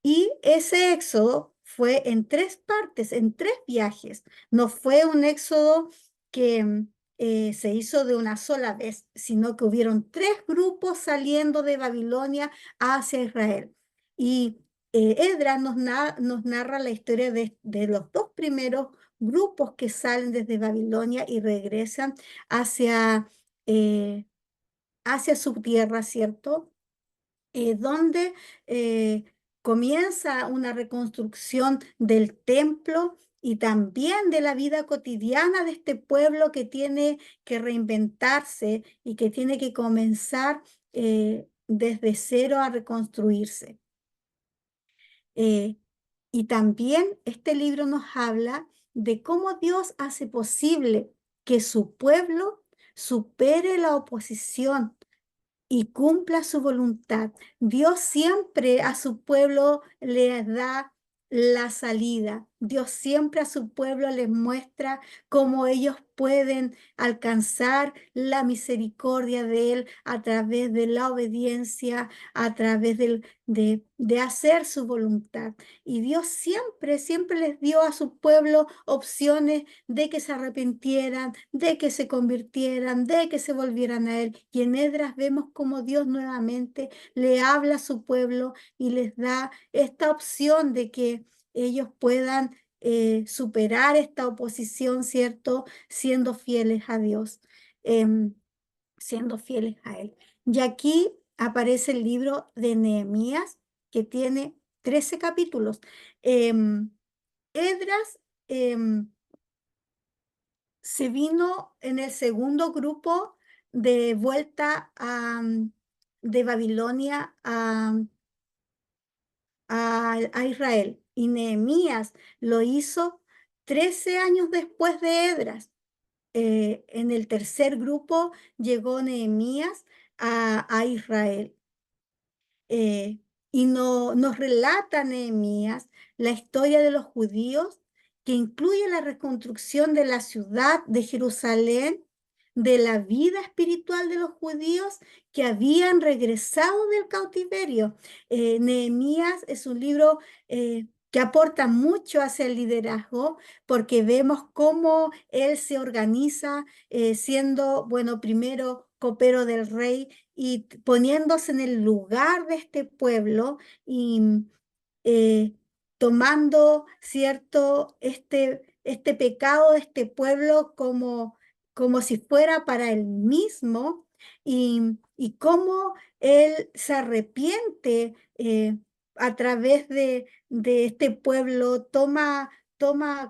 Y ese éxodo fue en tres partes, en tres viajes. No fue un éxodo que se hizo de una sola vez, sino que hubieron tres grupos saliendo de Babilonia hacia Israel. Y Esdras nos narra la historia de los dos primeros grupos que salen desde Babilonia y regresan hacia, eh, hacia su tierra, ¿cierto? Donde comienza una reconstrucción del templo y también de la vida cotidiana de este pueblo que tiene que reinventarse y que tiene que comenzar desde cero a reconstruirse. Y también este libro nos habla de cómo Dios hace posible que su pueblo supere la oposición y cumpla su voluntad. Dios siempre a su pueblo le da la salida. Dios siempre a su pueblo les muestra cómo ellos pueden alcanzar la misericordia de Él a través de la obediencia, a través de hacer su voluntad. Y Dios siempre, siempre les dio a su pueblo opciones de que se arrepintieran, de que se convirtieran, de que se volvieran a Él. Y en Esdras vemos cómo Dios nuevamente le habla a su pueblo y les da esta opción de que ellos puedan superar esta oposición, ¿cierto? Siendo fieles a Dios, siendo fieles a Él. Y aquí aparece el libro de Nehemías, que tiene 13 capítulos. Esdras se vino en el segundo grupo de vuelta de Babilonia a Israel. Y Nehemías lo hizo 13 años después de Esdras. En el tercer grupo llegó Nehemías a Israel. Y nos relata Nehemías la historia de los judíos, que incluye la reconstrucción de la ciudad de Jerusalén, de la vida espiritual de los judíos que habían regresado del cautiverio. Nehemías es un libro que aporta mucho hacia el liderazgo, porque vemos cómo él se organiza siendo, bueno, primero copero del rey y poniéndose en el lugar de este pueblo y eh, tomando, ¿cierto?, este pecado de este pueblo como si fuera para él mismo y cómo él se arrepiente a través de este pueblo, toma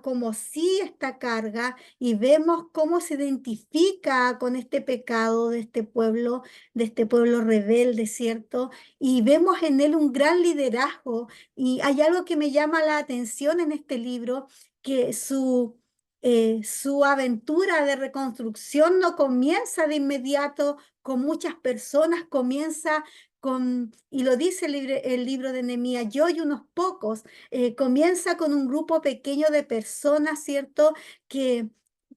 como sí esta carga y vemos cómo se identifica con este pecado de este pueblo rebelde, ¿cierto? Y vemos en él un gran liderazgo. Y hay algo que me llama la atención en este libro, que su aventura de reconstrucción no comienza de inmediato con muchas personas, comienza y lo dice el libro de Nehemías, yo y unos pocos, comienza con un grupo pequeño de personas, ¿cierto? Que,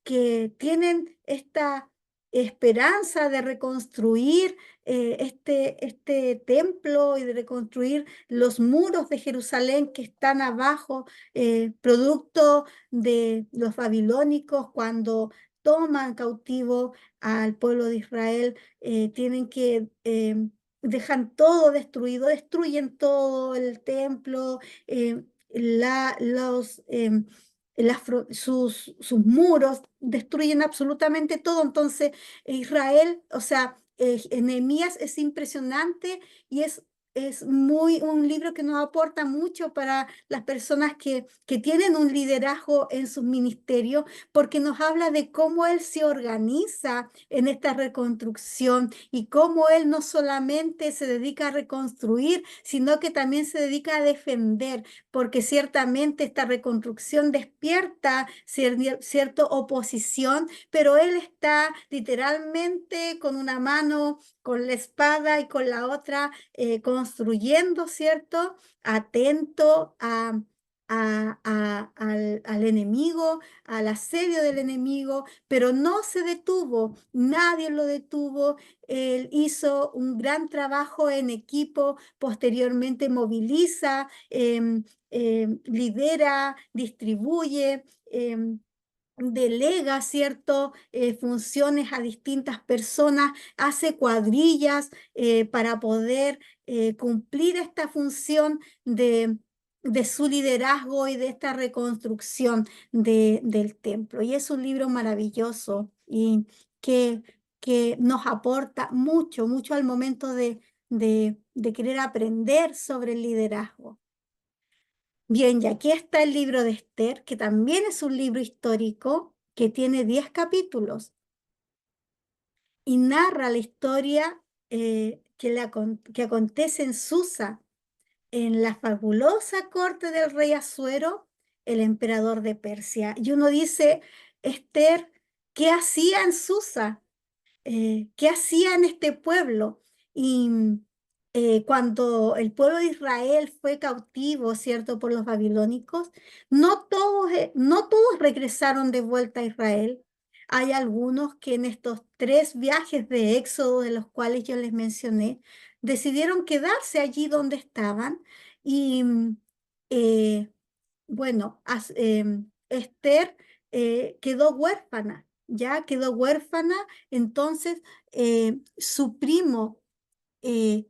que tienen esta esperanza de reconstruir este templo y de reconstruir los muros de Jerusalén que están abajo, producto de los babilónicos cuando toman cautivo al pueblo de Israel, tienen que dejan todo destruido, destruyen todo el templo, sus muros, destruyen absolutamente todo. Entonces, Israel, o sea, Nehemías es impresionante y es un libro que nos aporta mucho para las personas que tienen un liderazgo en sus ministerios, porque nos habla de cómo él se organiza en esta reconstrucción y cómo él no solamente se dedica a reconstruir, sino que también se dedica a defender, porque ciertamente esta reconstrucción despierta cierta oposición, pero él está literalmente con una mano con la espada y con la otra construyendo, ¿cierto? Atento al enemigo, al asedio del enemigo, pero no se detuvo, nadie lo detuvo. Él hizo un gran trabajo en equipo, posteriormente moviliza, lidera, distribuye. Delega, ¿cierto? Funciones a distintas personas, hace cuadrillas para poder cumplir esta función de su liderazgo y de esta reconstrucción del templo. Y es un libro maravilloso y que, que nos aporta mucho, mucho al momento de querer aprender sobre el liderazgo. Bien, y aquí está el libro de Esther, que también es un libro histórico que tiene 10 capítulos y narra la historia que acontece en Susa, en la fabulosa corte del rey Asuero, el emperador de Persia. Y uno dice, Esther, ¿qué hacía en Susa? ¿Qué hacía en este pueblo? Y cuando el pueblo de Israel fue cautivo, ¿cierto?, por los babilónicos, no todos regresaron de vuelta a Israel. Hay algunos que en estos 3 viajes de éxodo, de los cuales yo les mencioné, decidieron quedarse allí donde estaban y, eh, bueno, Esther quedó huérfana, ya quedó huérfana, entonces su primo, eh,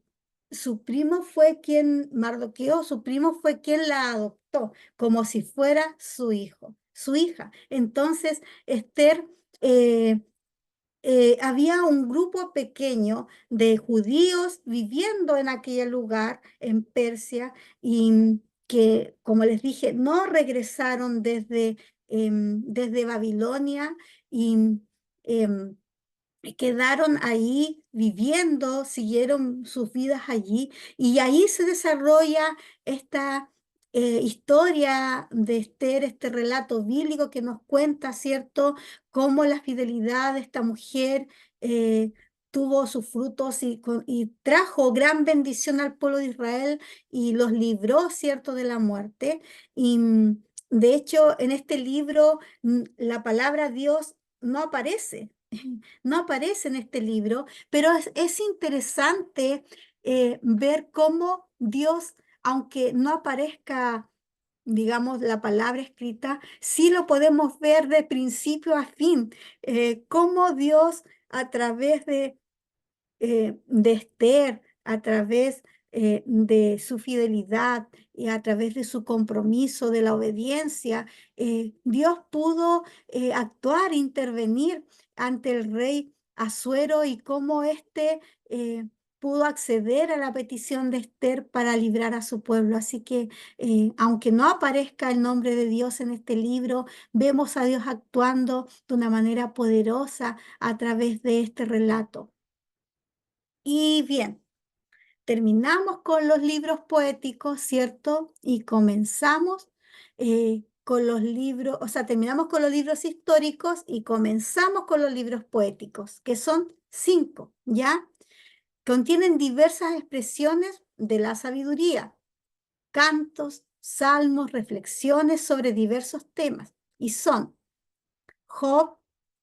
Mardoqueo, su primo fue quien la adoptó, como si fuera su hijo, su hija. Entonces, Esther, eh, había un grupo pequeño de judíos viviendo en aquel lugar, en Persia, y que, como les dije, no regresaron desde Babilonia y em, quedaron ahí viviendo, siguieron sus vidas allí y ahí se desarrolla esta historia de Esther, este relato bíblico que nos cuenta, ¿cierto?, cómo la fidelidad de esta mujer tuvo sus frutos y trajo gran bendición al pueblo de Israel y los libró, ¿cierto?, de la muerte. Y de hecho, en este libro la palabra Dios no aparece. No aparece en este libro, pero es interesante ver cómo Dios, aunque no aparezca, digamos, la palabra escrita, sí lo podemos ver de principio a fin, cómo Dios a través de Esther, a través de su fidelidad y a través de su compromiso, de la obediencia, Dios pudo actuar, intervenir ante el rey Asuero y cómo éste pudo acceder a la petición de Esther para librar a su pueblo. Así que, aunque no aparezca el nombre de Dios en este libro, vemos a Dios actuando de una manera poderosa a través de este relato. Y bien, terminamos con los libros poéticos, ¿cierto? Y comenzamos con los libros, o sea, terminamos con los libros históricos y comenzamos con los libros poéticos, que son 5, ¿ya? Contienen diversas expresiones de la sabiduría, cantos, salmos, reflexiones sobre diversos temas, y son Job,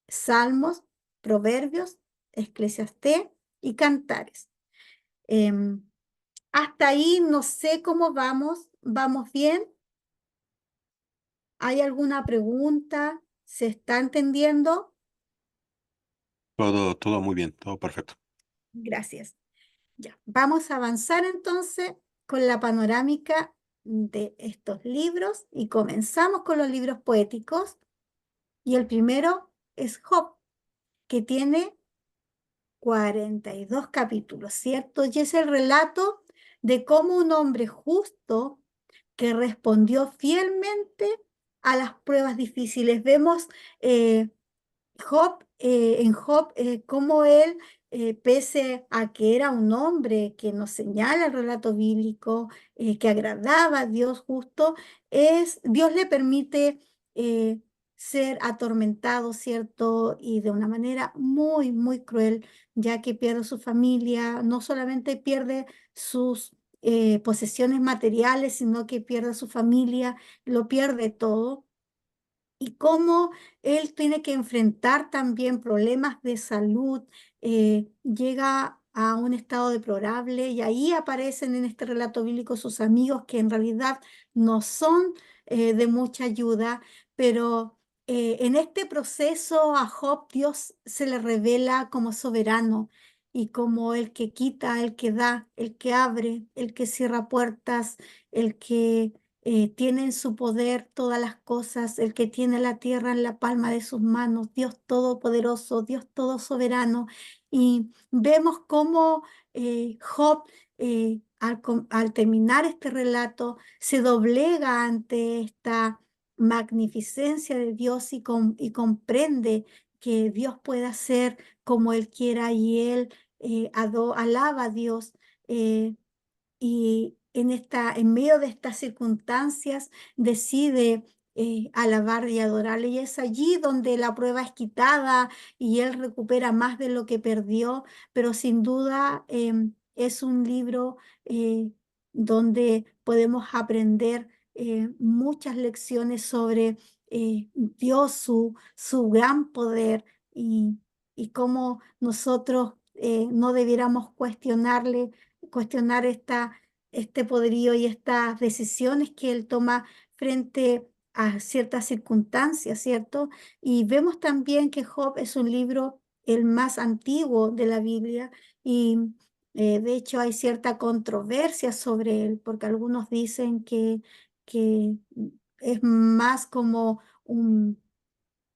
Salmos, Proverbios, Eclesiastés y Cantares. Em, Hasta ahí no sé cómo vamos. ¿Vamos bien? ¿Hay alguna pregunta? ¿Se está entendiendo? Todo muy bien, todo perfecto. Gracias. Ya, vamos a avanzar entonces con la panorámica de estos libros y comenzamos con los libros poéticos. Y el primero es Job, que tiene 42 capítulos, ¿cierto? Y es el relato de cómo un hombre justo que respondió fielmente a las pruebas difíciles. Vemos en Job cómo él, pese a que era un hombre que nos señala el relato bíblico, que agradaba a Dios justo, Dios le permite ser atormentado, ¿cierto? Y de una manera muy, muy cruel, ya que pierde su familia, no solamente pierde sus posesiones materiales, sino que pierde su familia, lo pierde todo y cómo él tiene que enfrentar también problemas de salud, llega a un estado deplorable y ahí aparecen en este relato bíblico sus amigos que en realidad no son de mucha ayuda, pero en este proceso a Job Dios se le revela como soberano y como el que quita, el que da, el que abre, el que cierra puertas, el que tiene en su poder todas las cosas, el que tiene la tierra en la palma de sus manos, Dios todopoderoso, Dios todo soberano. Y vemos cómo Job, al terminar este relato, se doblega ante esta magnificencia de Dios y comprende que Dios puede hacer como Él quiera y él alaba a Dios. Y en medio de estas circunstancias decide alabar y adorarle. Y es allí donde la prueba es quitada y él recupera más de lo que perdió, pero sin duda es un libro donde podemos aprender muchas lecciones sobre Dios, su gran poder y cómo nosotros no debiéramos cuestionar este poderío y estas decisiones que Él toma frente a ciertas circunstancias, ¿cierto? Y vemos también que Job es un libro el más antiguo de la Biblia y de hecho hay cierta controversia sobre él, porque algunos dicen que es más como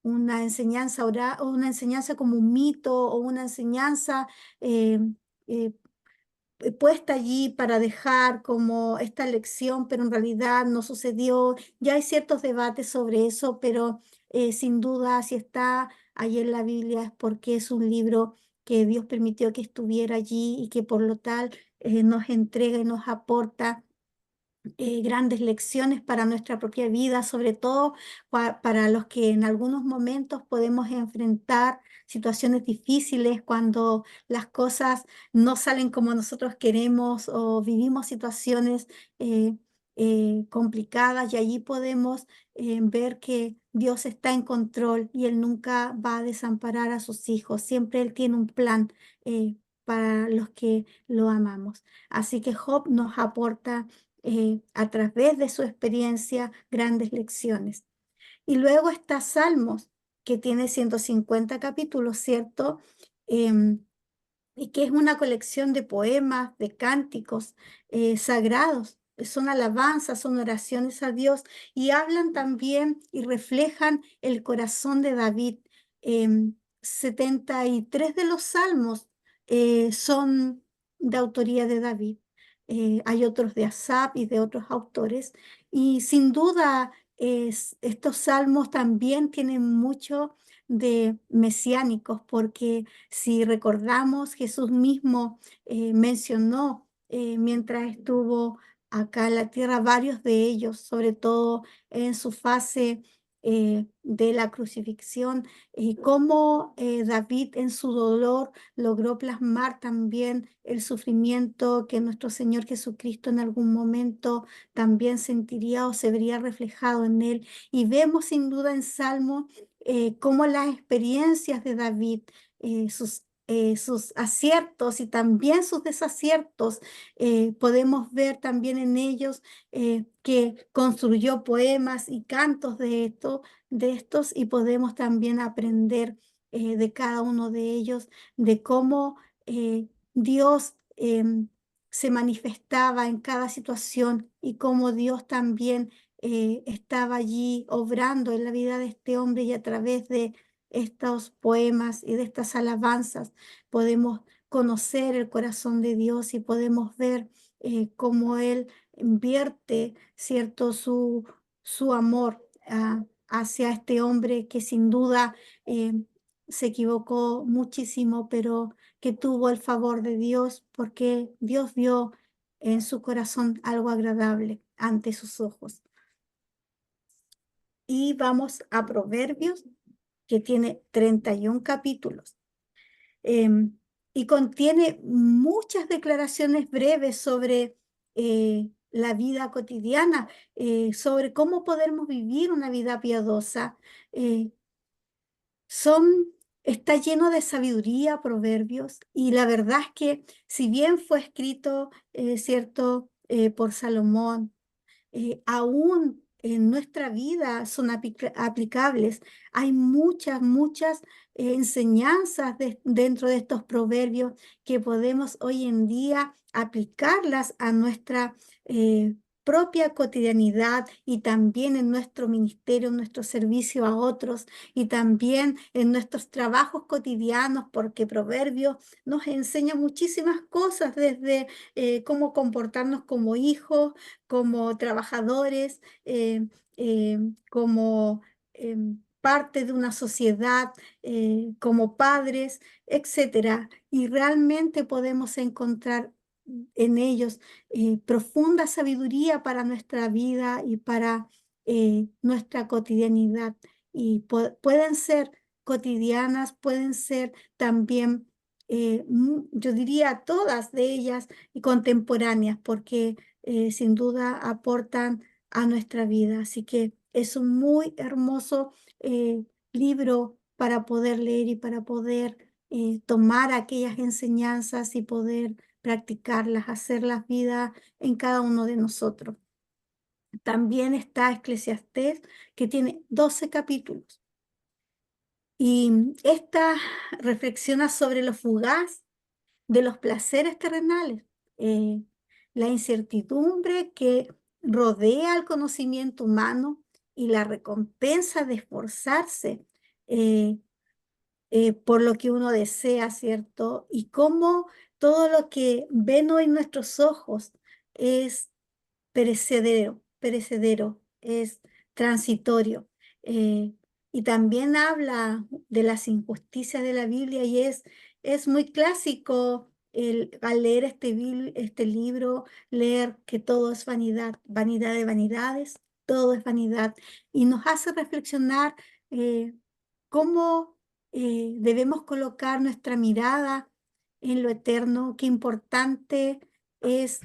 una enseñanza oral, o una enseñanza como un mito o una enseñanza eh, eh, puesta allí para dejar como esta lección, pero en realidad no sucedió. Ya hay ciertos debates sobre eso, pero sin duda si está allí en la Biblia es porque es un libro que Dios permitió que estuviera allí y que por lo tal nos entrega y nos aporta grandes lecciones para nuestra propia vida, sobre todo para los que en algunos momentos podemos enfrentar situaciones difíciles cuando las cosas no salen como nosotros queremos o vivimos situaciones complicadas y allí podemos ver que Dios está en control y Él nunca va a desamparar a sus hijos. Siempre Él tiene un plan para los que lo amamos. Así que Job nos aporta a través de su experiencia grandes lecciones. Y luego está Salmos, que tiene 150 capítulos, ¿cierto? Y que es una colección de poemas, de cánticos sagrados. Son alabanzas, son oraciones a Dios y hablan también y reflejan el corazón de David. 73 de los salmos son de autoría de David. Hay otros de Asaf y de otros autores. Y sin duda, estos salmos también tienen mucho de mesiánicos, porque si recordamos, Jesús mismo mencionó mientras estuvo acá en la tierra varios de ellos, sobre todo en su fase de la crucifixión, y cómo David en su dolor logró plasmar también el sufrimiento que nuestro Señor Jesucristo en algún momento también sentiría o se vería reflejado en él. Y vemos sin duda en Salmo cómo las experiencias de David, sus aciertos y también sus desaciertos, podemos ver también en ellos que construyó poemas y cantos de estos y podemos también aprender de cada uno de ellos, de cómo Dios se manifestaba en cada situación y cómo Dios también estaba allí obrando en la vida de este hombre y a través de estos poemas y de estas alabanzas podemos conocer el corazón de Dios y podemos ver cómo Él invierte, ¿cierto?, su amor hacia este hombre que sin duda eh, se equivocó muchísimo, pero que tuvo el favor de Dios porque Dios vio en su corazón algo agradable ante sus ojos. Y vamos a Proverbios, que tiene 31 capítulos y contiene muchas declaraciones breves sobre la vida cotidiana, sobre cómo podemos vivir una vida piadosa. Eh, son, Está lleno de sabiduría, Proverbios, y la verdad es que si bien fue escrito, cierto, por Salomón, aún en nuestra vida son aplicables. Hay muchas enseñanzas dentro de estos proverbios que podemos hoy en día aplicarlas a nuestra propia cotidianidad y también en nuestro ministerio, en nuestro servicio a otros y también en nuestros trabajos cotidianos, porque Proverbios nos enseña muchísimas cosas, desde cómo comportarnos como hijos, como trabajadores, como parte de una sociedad, como padres, etcétera. Y realmente podemos encontrar en ellos profunda sabiduría para nuestra vida y para nuestra cotidianidad. Y pueden ser cotidianas, pueden ser también yo diría todas de ellas y contemporáneas, porque sin duda aportan a nuestra vida. Así que es un muy hermoso libro para poder leer y para poder tomar aquellas enseñanzas y poder practicarlas, hacerlas vida en cada uno de nosotros. También está Eclesiastés, que tiene 12 capítulos. Y esta reflexiona sobre lo fugaz de los placeres terrenales, eh, la incertidumbre que rodea al conocimiento humano y la recompensa de esforzarse eh, por lo que uno desea, ¿cierto? Y cómo todo lo que ven hoy nuestros ojos es perecedero, es transitorio. eh, y también habla de las injusticias de la Biblia y es muy clásico al leer este libro, leer que todo es vanidad, vanidad de vanidades, todo es vanidad. Y nos hace reflexionar cómo debemos colocar nuestra mirada en lo eterno, qué importante es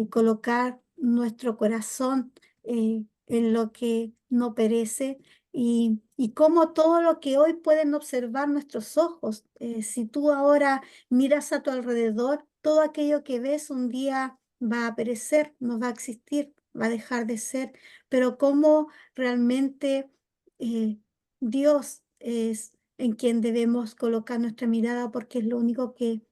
colocar nuestro corazón en lo que no perece y cómo todo lo que hoy pueden observar nuestros ojos, si tú ahora miras a tu alrededor, todo aquello que ves un día va a perecer, no va a existir, va a dejar de ser, pero cómo realmente Dios es en quien debemos colocar nuestra mirada porque es lo único que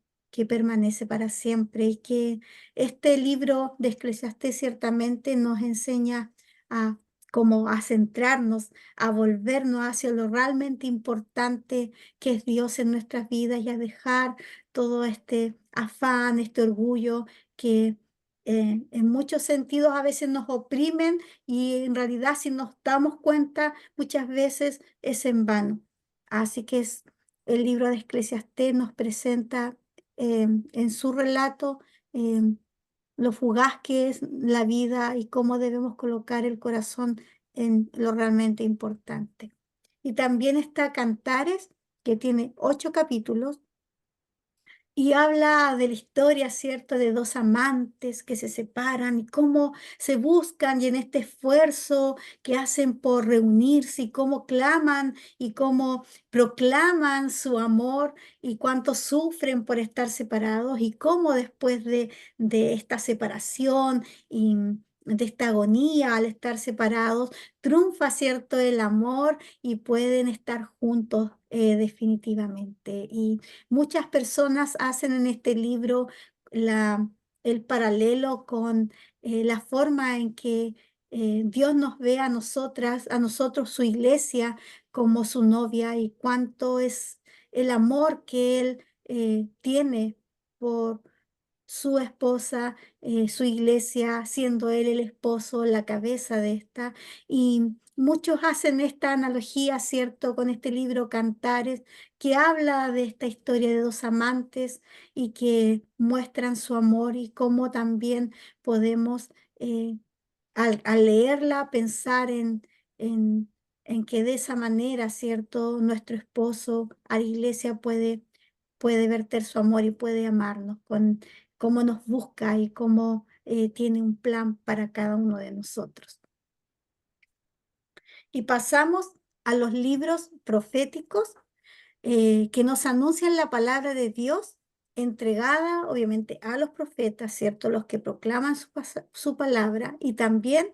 permanece para siempre y que este libro de Eclesiastés ciertamente nos enseña a como a centrarnos, a volvernos hacia lo realmente importante que es Dios en nuestras vidas y a dejar todo este afán, este orgullo que en muchos sentidos a veces nos oprimen y en realidad si nos damos cuenta muchas veces es en vano. Así que el libro de Eclesiastés nos presenta en su relato eh, lo fugaz que es la vida y cómo debemos colocar el corazón en lo realmente importante. Y también está Cantares, que tiene 8 capítulos y habla de la historia, ¿cierto?, de dos amantes que se separan y cómo se buscan y en este esfuerzo que hacen por reunirse y cómo claman y cómo proclaman su amor y cuánto sufren por estar separados y cómo después de esta separación y de esta agonía al estar separados, triunfa, ¿cierto?, el amor y pueden estar juntos definitivamente. Y muchas personas hacen en este libro el paralelo con la forma en que Dios nos ve a nosotras, a nosotros, su iglesia, como su novia y cuánto es el amor que Él tiene por su esposa, su iglesia, siendo él el esposo, la cabeza de esta. Y muchos hacen esta analogía, ¿cierto?, con este libro Cantares, que habla de esta historia de dos amantes y que muestran su amor y cómo también podemos, al leerla, pensar en, en que de esa manera, ¿cierto?, nuestro esposo a la iglesia puede verter su amor y puede amarnos con cómo nos busca y cómo tiene un plan para cada uno de nosotros. Y pasamos a los libros proféticos que nos anuncian la palabra de Dios entregada obviamente a los profetas, ¿cierto? Los que proclaman su palabra y también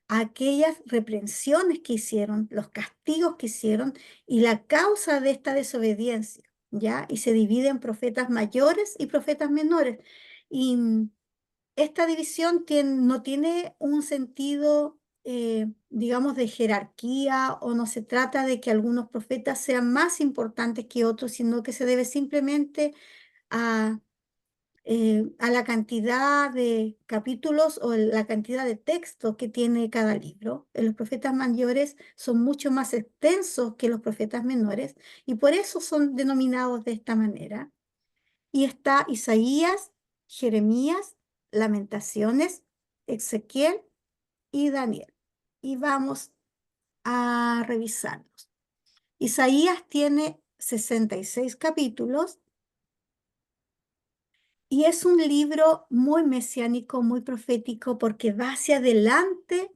a aquellas reprensiones que hicieron, los castigos que hicieron y la causa de esta desobediencia, ¿ya? Y se divide en profetas mayores y profetas menores. Y esta división no tiene un sentido, digamos, de jerarquía o no se trata de que algunos profetas sean más importantes que otros, sino que se debe simplemente a la cantidad de capítulos o la cantidad de texto que tiene cada libro. Los profetas mayores son mucho más extensos que los profetas menores y por eso son denominados de esta manera. Y está Isaías, Jeremías, Lamentaciones, Ezequiel y Daniel. Y vamos a revisarlos. Isaías tiene 66 capítulos Y es un libro muy mesiánico, muy profético, porque va hacia adelante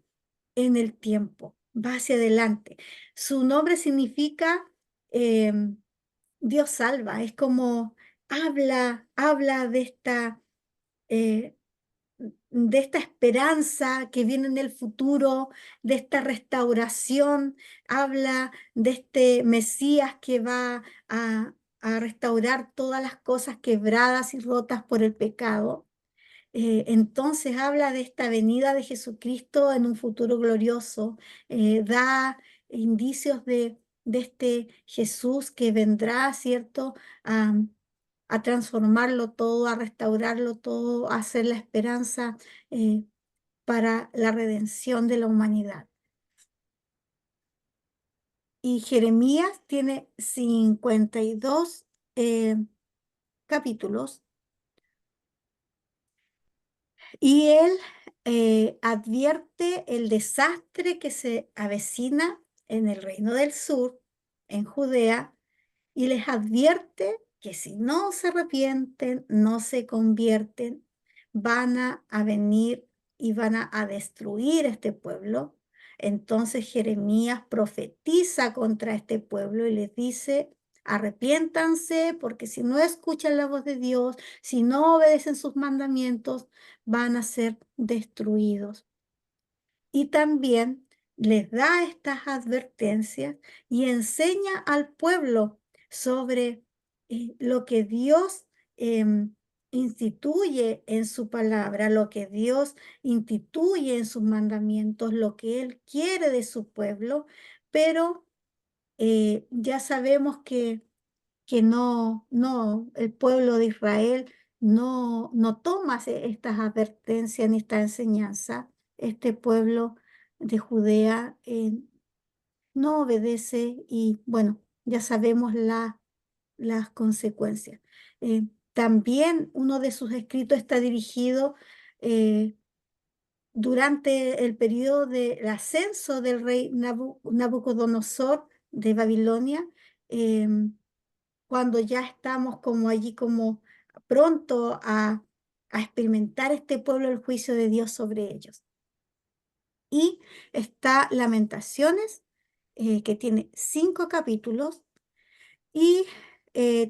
en el tiempo, va hacia adelante. Su nombre significa Dios salva, es como habla eh, de esta esperanza que viene en el futuro, de esta restauración, habla de este Mesías que va a restaurar todas las cosas quebradas y rotas por el pecado. Entonces habla de esta venida de Jesucristo en un futuro glorioso, da indicios de este Jesús que vendrá, ¿cierto? A transformarlo todo, a restaurarlo todo, a hacer la esperanza para la redención de la humanidad. Y Jeremías tiene 52 capítulos. Y él advierte el desastre que se avecina en el reino del sur, en Judea, y les advierte que si no se arrepienten, no se convierten, van a venir y van a destruir este pueblo. Entonces Jeremías profetiza contra este pueblo y les dice: arrepiéntanse, porque si no escuchan la voz de Dios, si no obedecen sus mandamientos, van a ser destruidos. Y también les da estas advertencias y enseña al pueblo sobre lo que Dios instituye en su palabra, lo que Dios instituye en sus mandamientos, lo que Él quiere de su pueblo, pero ya sabemos que no, el pueblo de Israel no toma estas advertencias ni esta enseñanza. Este pueblo de Judea no obedece y bueno, ya sabemos las consecuencias. También uno de sus escritos está dirigido eh, durante el periodo del ascenso del rey Nabucodonosor de Babilonia. Cuando ya estamos como allí, como pronto a experimentar este pueblo el juicio de Dios sobre ellos. Y está Lamentaciones, que tiene 5 capítulos, y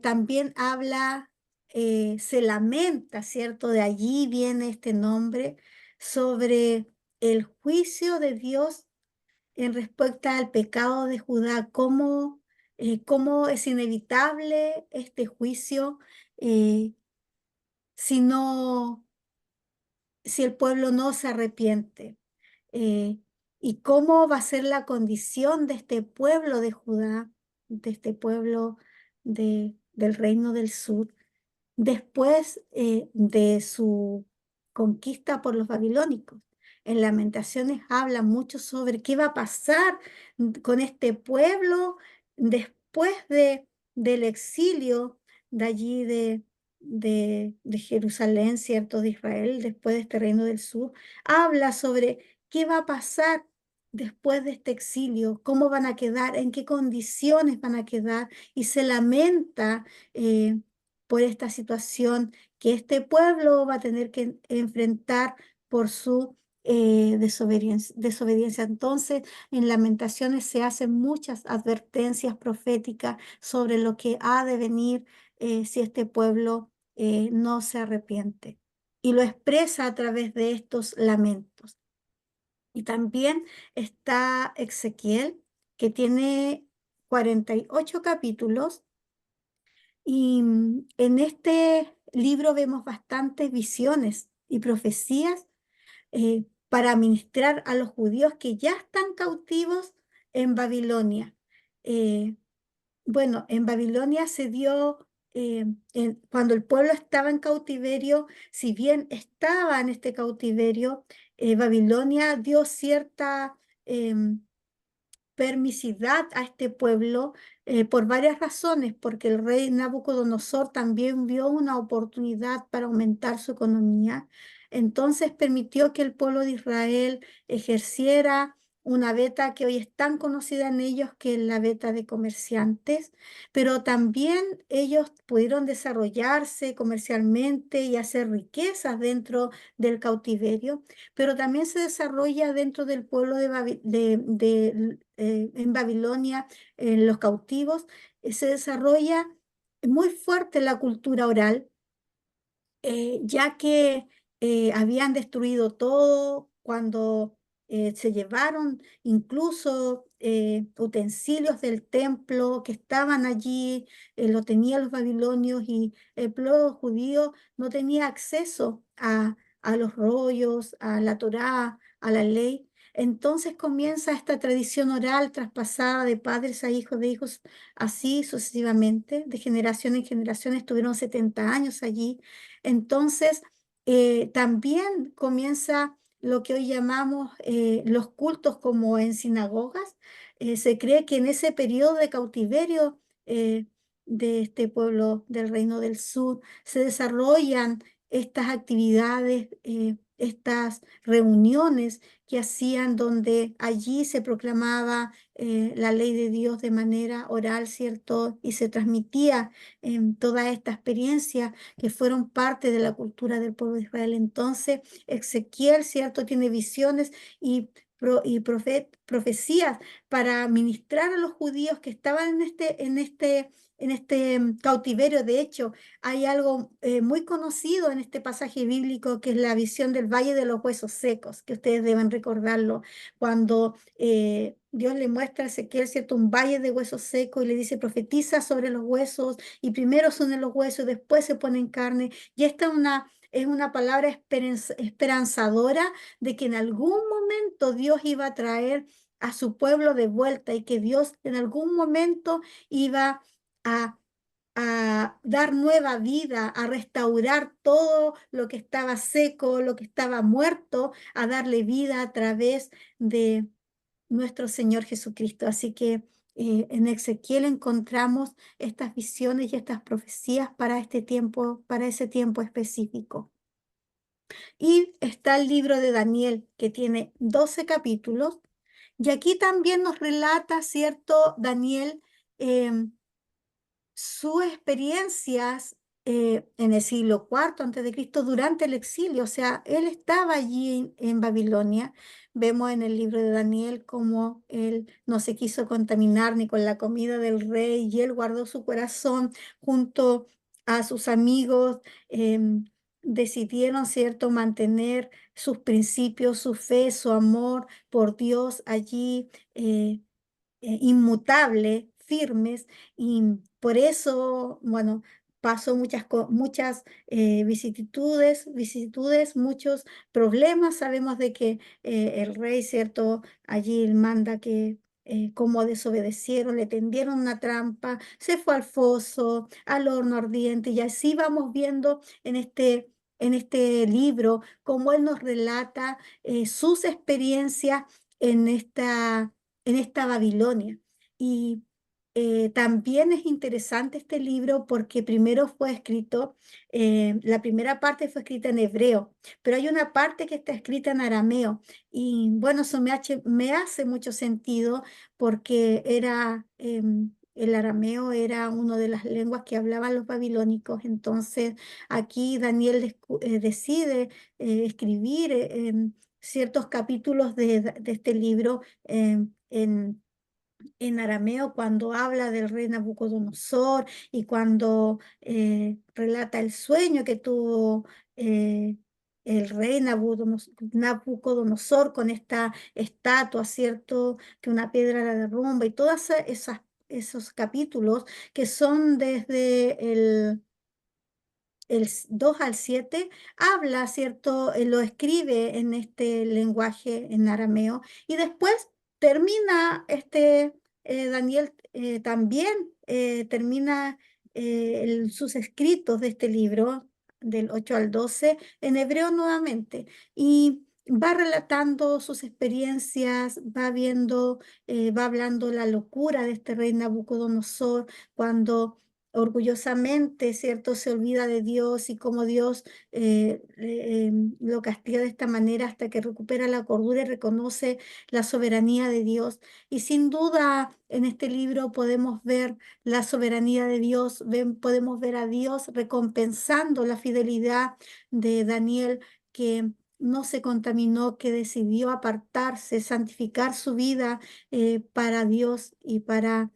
también habla, se lamenta, ¿cierto? De allí viene este nombre, sobre el juicio de Dios en respuesta al pecado de Judá, cómo es inevitable este juicio eh, si si el pueblo no se arrepiente, eh, y cómo va a ser la condición de este pueblo de Judá, de este pueblo del reino del sur, después de su conquista por los babilónicos. En Lamentaciones habla mucho sobre qué va a pasar con este pueblo después del exilio de allí de Jerusalén, ¿cierto? De Israel, después de este reino del sur. Habla sobre qué va a pasar después de este exilio, cómo van a quedar, en qué condiciones van a quedar, y se lamenta por esta situación que este pueblo va a tener que enfrentar por su desobediencia. Entonces, en Lamentaciones se hacen muchas advertencias proféticas sobre lo que ha de venir si este pueblo no se arrepiente. Y lo expresa a través de estos lamentos. Y también está Ezequiel, que tiene 48 capítulos, y en este libro vemos bastantes visiones y profecías para ministrar a los judíos que ya están cautivos en Babilonia. Eh, bueno, en Babilonia se dio, cuando el pueblo estaba en cautiverio, si bien estaba en este cautiverio, Babilonia dio cierta permisidad a este pueblo por varias razones, porque el rey Nabucodonosor también vio una oportunidad para aumentar su economía. Entonces permitió que el pueblo de Israel ejerciera una beta que hoy es tan conocida en ellos, que es la beta de comerciantes, pero también ellos pudieron desarrollarse comercialmente y hacer riquezas dentro del cautiverio, pero también se desarrolla dentro del pueblo en Babilonia, en los cautivos, se desarrolla muy fuerte la cultura oral, ya que habían destruido todo cuando se llevaron incluso utensilios del templo que estaban allí, lo tenían los babilonios, y el pueblo judío no tenía acceso a los rollos, a la Torá, a la ley. Entonces comienza esta tradición oral traspasada de padres a hijos, de hijos, así sucesivamente, de generación en generación. Estuvieron 70 años allí. Entonces, también comienza lo que hoy llamamos los cultos como en sinagogas. Se cree que en ese periodo de cautiverio de este pueblo del Reino del Sur se desarrollan estas actividades, estas reuniones que hacían, donde allí se proclamaba la ley de Dios de manera oral, ¿cierto? Y se transmitía toda esta experiencia, que fueron parte de la cultura del pueblo de Israel. Entonces, Ezequiel, ¿cierto?, tiene visiones y, profecías para ministrar a los judíos que estaban en este cautiverio. De hecho, hay algo muy conocido en este pasaje bíblico, que es la visión del Valle de los Huesos Secos, que ustedes deben recordarlo, cuando Dios le muestra a Ezequiel, ¿cierto?, un valle de huesos secos, y le dice: profetiza sobre los huesos, y primero son en los huesos, después se ponen carne. Y esta es una palabra esperanzadora de que en algún momento Dios iba a traer a su pueblo de vuelta, y que Dios en algún momento iba a dar nueva vida, a restaurar todo lo que estaba seco, lo que estaba muerto, a darle vida a través de nuestro Señor Jesucristo. Así que en Ezequiel encontramos estas visiones y estas profecías para este tiempo, para ese tiempo específico. Y está el libro de Daniel, que tiene 12 capítulos, y aquí también nos relata, ¿cierto?, Daniel, sus experiencias en el siglo IV antes de Cristo, durante el exilio. O sea, él estaba allí en Babilonia. Vemos en el libro de Daniel cómo él no se quiso contaminar ni con la comida del rey, y él guardó su corazón junto a sus amigos. Decidieron, ¿cierto?, mantener sus principios, su fe, su amor por Dios allí, inmutables, firmes. Y por eso, bueno, pasó muchas vicisitudes, muchos problemas. Sabemos de que el rey, ¿cierto?, allí manda que como desobedecieron, le tendieron una trampa, se fue al foso, al horno ardiente, y así vamos viendo en este libro cómo él nos relata sus experiencias en esta Babilonia. Y también es interesante este libro porque primero fue escrito, la primera parte fue escrita en hebreo, pero hay una parte que está escrita en arameo. Y bueno, eso me hace mucho sentido, porque el arameo era una de las lenguas que hablaban los babilónicos. Entonces, aquí Daniel decide escribir ciertos capítulos de este libro en arameo, cuando habla del rey Nabucodonosor, y cuando relata el sueño que tuvo el rey Nabucodonosor con esta estatua, ¿cierto?, que una piedra la derrumba, y todos esos capítulos, que son desde el 2 al 7, habla, ¿cierto? Lo escribe en este lenguaje, en arameo, y después termina Daniel, también termina sus escritos de este libro, del 8 al 12, en hebreo nuevamente, y va relatando sus experiencias, va hablando la locura de este rey Nabucodonosor, cuando orgullosamente, ¿cierto? Se olvida de Dios y cómo Dios lo castiga de esta manera hasta que recupera la cordura y reconoce la soberanía de Dios. Y sin duda en este libro podemos ver la soberanía de Dios, podemos ver a Dios recompensando la fidelidad de Daniel, que no se contaminó, que decidió apartarse, santificar su vida para Dios y para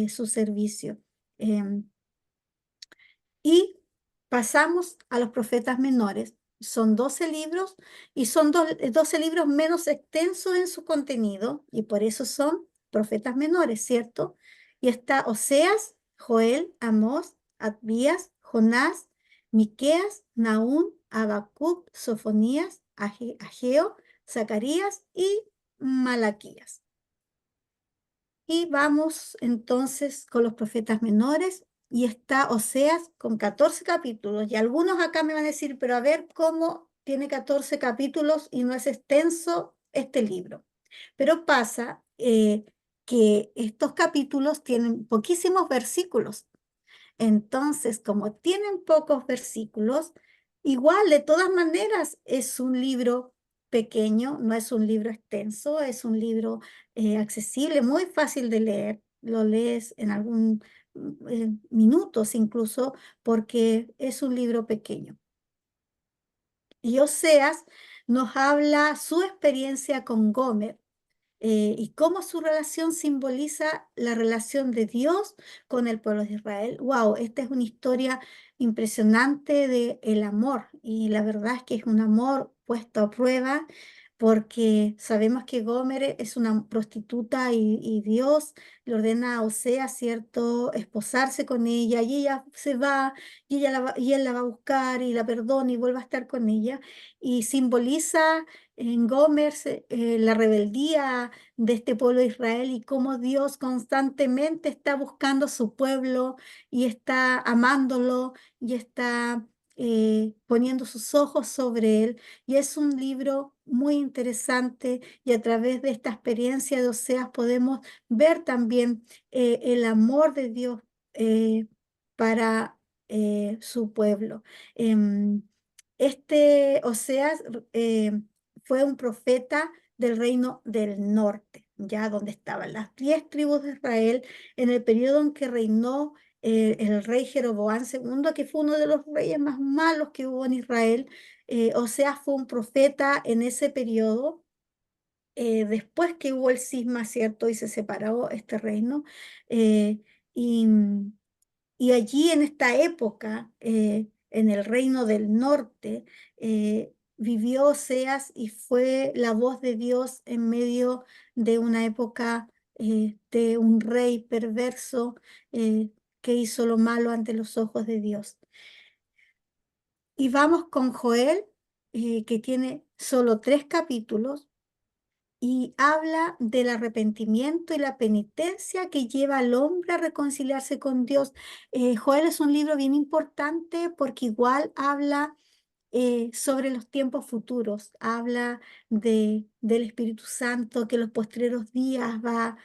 su servicio. Em, y pasamos a los profetas menores. Son 12 libros y son 12 libros menos extensos en su contenido y por eso son profetas menores, ¿cierto? Y está Oseas, Joel, Amós, Abdías, Jonás, Miqueas, Nahum, Habacuc, Sofonías, Ageo, Zacarías y Malaquías. Y vamos entonces con los profetas menores y está Oseas con 14 capítulos. Y algunos acá me van a decir, pero a ver cómo tiene 14 capítulos y no es extenso este libro. Pero pasa que estos capítulos tienen poquísimos versículos. Entonces, como tienen pocos versículos, igual de todas maneras es un libro pequeño, no es un libro extenso, es un libro accesible, muy fácil de leer. Lo lees en algún minutos incluso porque es un libro pequeño. Y Oseas nos habla su experiencia con Gomer y cómo su relación simboliza la relación de Dios con el pueblo de Israel. Wow, esta es una historia impresionante de el amor y la verdad es que es un amor puesto a prueba porque sabemos que Gomer es una prostituta y Dios le ordena a Oseas, ¿cierto?, esposarse con ella y ella se va y, y él la va a buscar y la perdona y vuelve a estar con ella y simboliza en Gomer la rebeldía de este pueblo de Israel y cómo Dios constantemente está buscando su pueblo y está amándolo y está poniendo sus ojos sobre él. Y es un libro muy interesante y a través de esta experiencia de Oseas podemos ver también el amor de Dios para su pueblo. Em, este Oseas fue un profeta del reino del norte, ya donde estaban las 10 tribus de Israel en el periodo en que reinó el rey Jeroboam II, que fue uno de los reyes más malos que hubo en Israel. Oseas fue un profeta en ese periodo, después que hubo el cisma, ¿cierto? Y se separó este reino. Y, y allí en esta época, en el reino del norte, vivió Oseas y fue la voz de Dios en medio de una época de un rey perverso que hizo lo malo ante los ojos de Dios. Y vamos con Joel, que tiene solo 3 capítulos y habla del arrepentimiento y la penitencia que lleva al hombre a reconciliarse con Dios. Joel es un libro bien importante porque igual habla sobre los tiempos futuros, habla del Espíritu Santo que en los postreros días va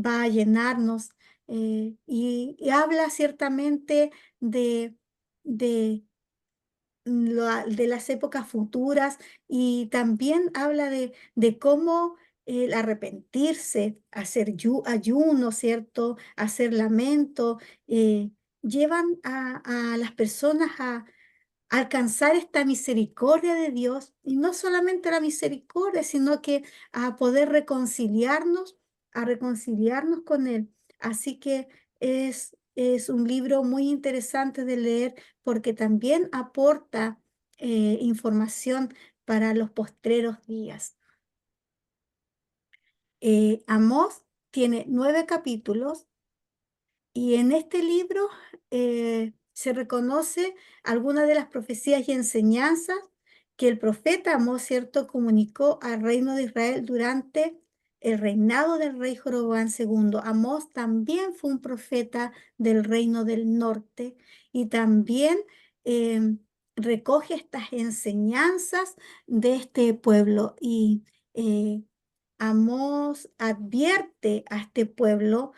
a llenarnos y habla ciertamente de de las épocas futuras y también habla de cómo el arrepentirse, hacer ayuno, ¿cierto? Hacer lamento, llevan a las personas a alcanzar esta misericordia de Dios y no solamente la misericordia, sino que a poder reconciliarnos, a reconciliarnos con Él. Así que es un libro muy interesante de leer porque también aporta información para los postreros días. Amós tiene 9 capítulos y en este libro se reconoce algunas de las profecías y enseñanzas que el profeta Amós, ¿cierto?, comunicó al reino de Israel durante el reinado del rey Jeroboam II. Amós también fue un profeta del reino del norte y también recoge estas enseñanzas de este pueblo. Y Amós advierte a este pueblo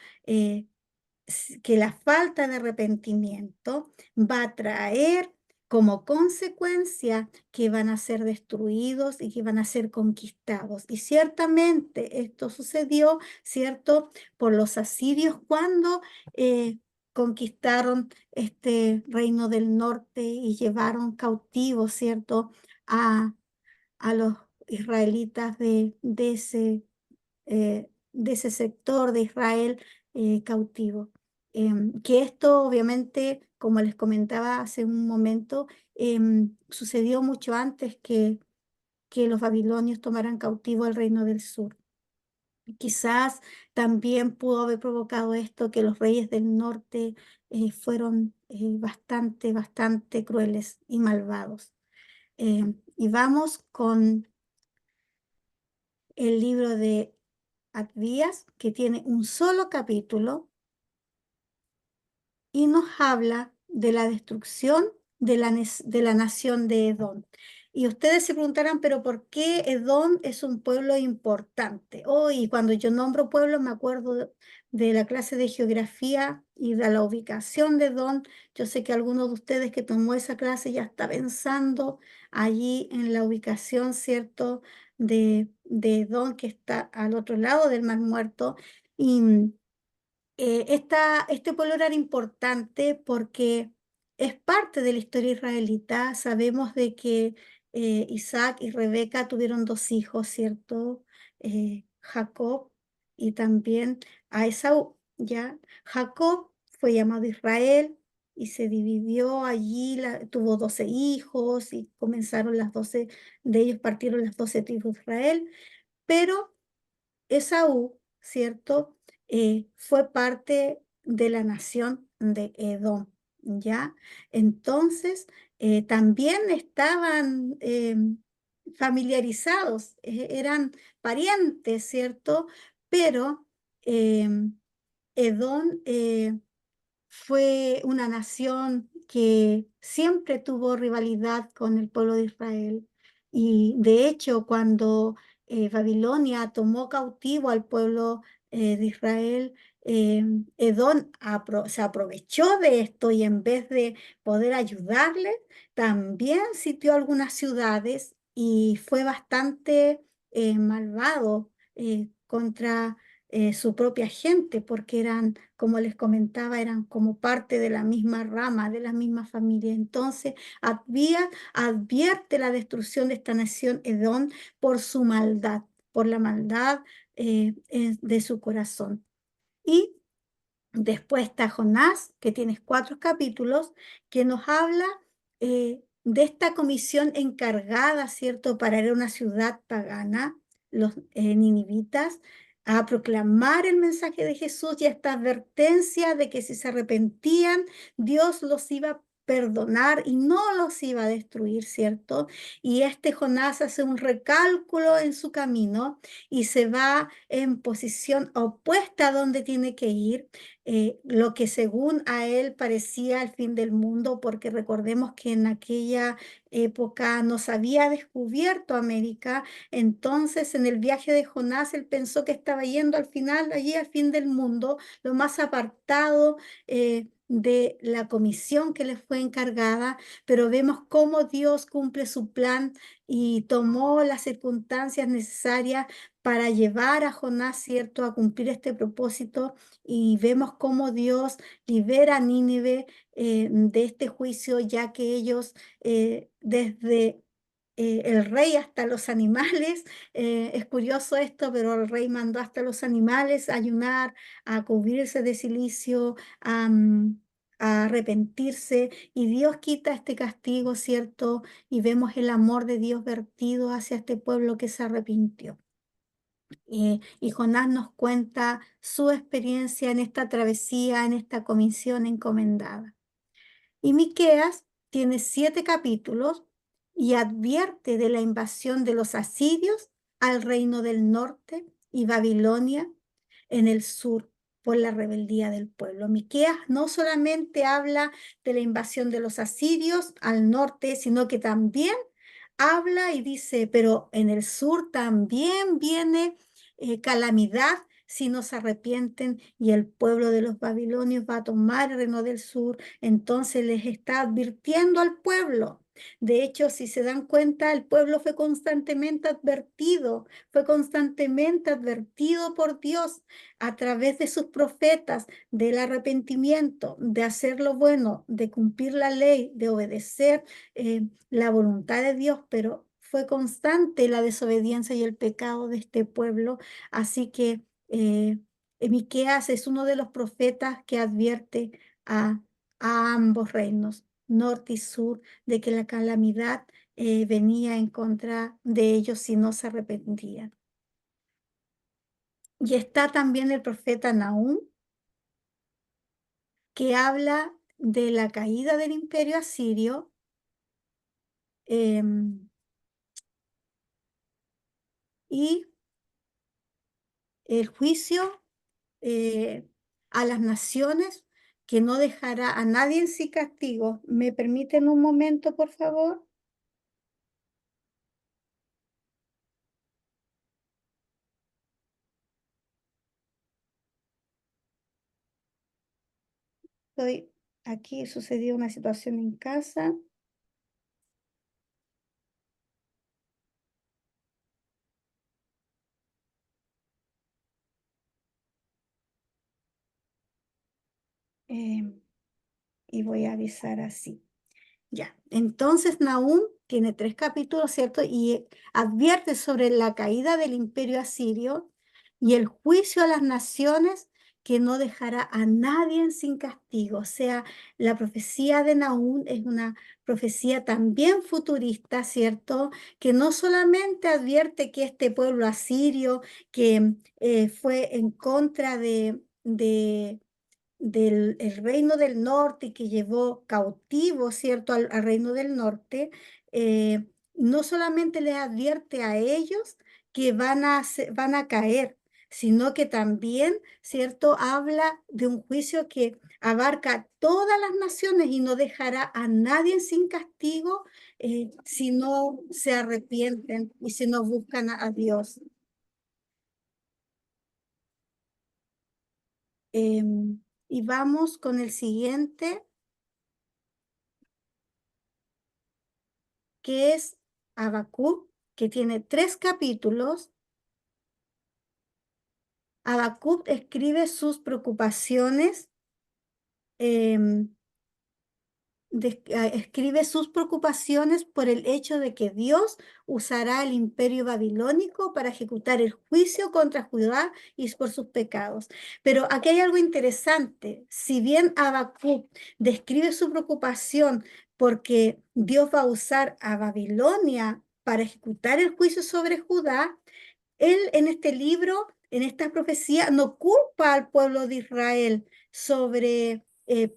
que la falta de arrepentimiento va a traer como consecuencia que van a ser destruidos y que van a ser conquistados. Y ciertamente esto sucedió, ¿cierto?, por los asirios cuando conquistaron este reino del norte y llevaron cautivos, ¿cierto?, a los israelitas de ese sector de Israel cautivo. Que esto obviamente, como les comentaba hace un momento, sucedió mucho antes que los babilonios tomaran cautivo el reino del sur. Quizás también pudo haber provocado esto que los reyes del norte fueron bastante crueles y malvados. Y vamos con el libro de Abdías, que tiene un solo capítulo y nos habla de la destrucción de la nación de Edom. Y ustedes se preguntarán, pero ¿por qué Edom es un pueblo importante? Y cuando yo nombro pueblos me acuerdo de la clase de geografía y de la ubicación de Edom. Yo sé que algunos de ustedes que tomó esa clase ya está pensando allí en la ubicación, ¿cierto?, de Edom, que está al otro lado del Mar Muerto. Y este pueblo era importante porque es parte de la historia israelita. Sabemos de que Isaac y Rebeca tuvieron dos hijos, ¿cierto? Jacob y también a Esaú, ¿ya? Jacob fue llamado Israel y se dividió allí, tuvo 12 hijos y comenzaron de ellos partieron las 12 tribus de Israel, pero Esaú, ¿cierto? Fue parte de la nación de Edom, ¿ya? Entonces, también estaban familiarizados, eran parientes, ¿cierto? Pero Edom fue una nación que siempre tuvo rivalidad con el pueblo de Israel. Y de hecho, cuando Babilonia tomó cautivo al pueblo de Israel, Edom se aprovechó de esto y en vez de poder ayudarle, también sitió algunas ciudades y fue bastante malvado contra su propia gente, porque eran, como les comentaba, eran como parte de la misma rama, de la misma familia. Entonces, advierte la destrucción de esta nación Edom por su maldad, por la maldad de su corazón. Y después está Jonás, que tiene 4 capítulos, que nos habla de esta comisión encargada, ¿cierto?, para ir a una ciudad pagana, los ninivitas, a proclamar el mensaje de Jesús y esta advertencia de que si se arrepentían, Dios los iba a perdonar y no los iba a destruir, ¿cierto? Y este Jonás hace un recálculo en su camino y se va en posición opuesta a donde tiene que ir, lo que según a él parecía el fin del mundo, porque recordemos que en aquella época no se había descubierto América. Entonces en el viaje de Jonás él pensó que estaba yendo al final, allí al fin del mundo, lo más apartado de la comisión que le fue encargada, pero vemos cómo Dios cumple su plan y tomó las circunstancias necesarias para llevar a Jonás, ¿cierto?, a cumplir este propósito, y vemos cómo Dios libera a Nínive de este juicio, ya que ellos, desde el rey hasta los animales, es curioso esto, pero el rey mandó hasta los animales a ayunar, a cubrirse de silicio, a arrepentirse, y Dios quita este castigo, ¿cierto? Y vemos el amor de Dios vertido hacia este pueblo que se arrepintió. Y Jonás nos cuenta su experiencia en esta travesía, en esta comisión encomendada. Y Miqueas tiene 7 capítulos y advierte de la invasión de los asirios al reino del norte y Babilonia en el sur por la rebeldía del pueblo. Miqueas no solamente habla de la invasión de los asirios al norte, sino que también habla y dice, pero en el sur también viene calamidad si no se arrepienten, y el pueblo de los babilonios va a tomar el reino del sur. Entonces les está advirtiendo al pueblo. De hecho, si se dan cuenta, el pueblo fue constantemente advertido por Dios a través de sus profetas del arrepentimiento, de hacer lo bueno, de cumplir la ley, de obedecer la voluntad de Dios, pero fue constante la desobediencia y el pecado de este pueblo. Así que Miqueas es uno de los profetas que advierte a, a ambos reinos, norte y sur, de que la calamidad venía en contra de ellos si no se arrepentían. Y está también el profeta Nahum, que habla de la caída del imperio asirio, y el juicio a las naciones, que no dejará a nadie sin castigo. ¿Me permiten un momento, por favor? Estoy aquí, sucedió una situación en casa. Y voy a avisar así. Ya, entonces Nahum tiene 3 capítulos, ¿cierto? Y advierte sobre la caída del imperio asirio y el juicio a las naciones, que no dejará a nadie sin castigo. O sea, la profecía de Nahum es una profecía también futurista, ¿cierto? Que no solamente advierte que este pueblo asirio, que fue en contra del el reino del norte y que llevó cautivo, ¿cierto?, al reino del norte, no solamente les advierte a ellos que van a caer, sino que también, ¿cierto?, habla de un juicio que abarca todas las naciones y no dejará a nadie sin castigo si no se arrepienten y si no buscan a Dios. Y vamos con el siguiente, que es Habacuc, que tiene 3 capítulos. Habacuc escribe sus preocupaciones, em, escribe sus preocupaciones por el hecho de que Dios usará el imperio babilónico para ejecutar el juicio contra Judá y por sus pecados. Pero aquí hay algo interesante. Si bien Habacuc describe su preocupación porque Dios va a usar a Babilonia para ejecutar el juicio sobre Judá, él en este libro, en esta profecía, no culpa al pueblo de Israel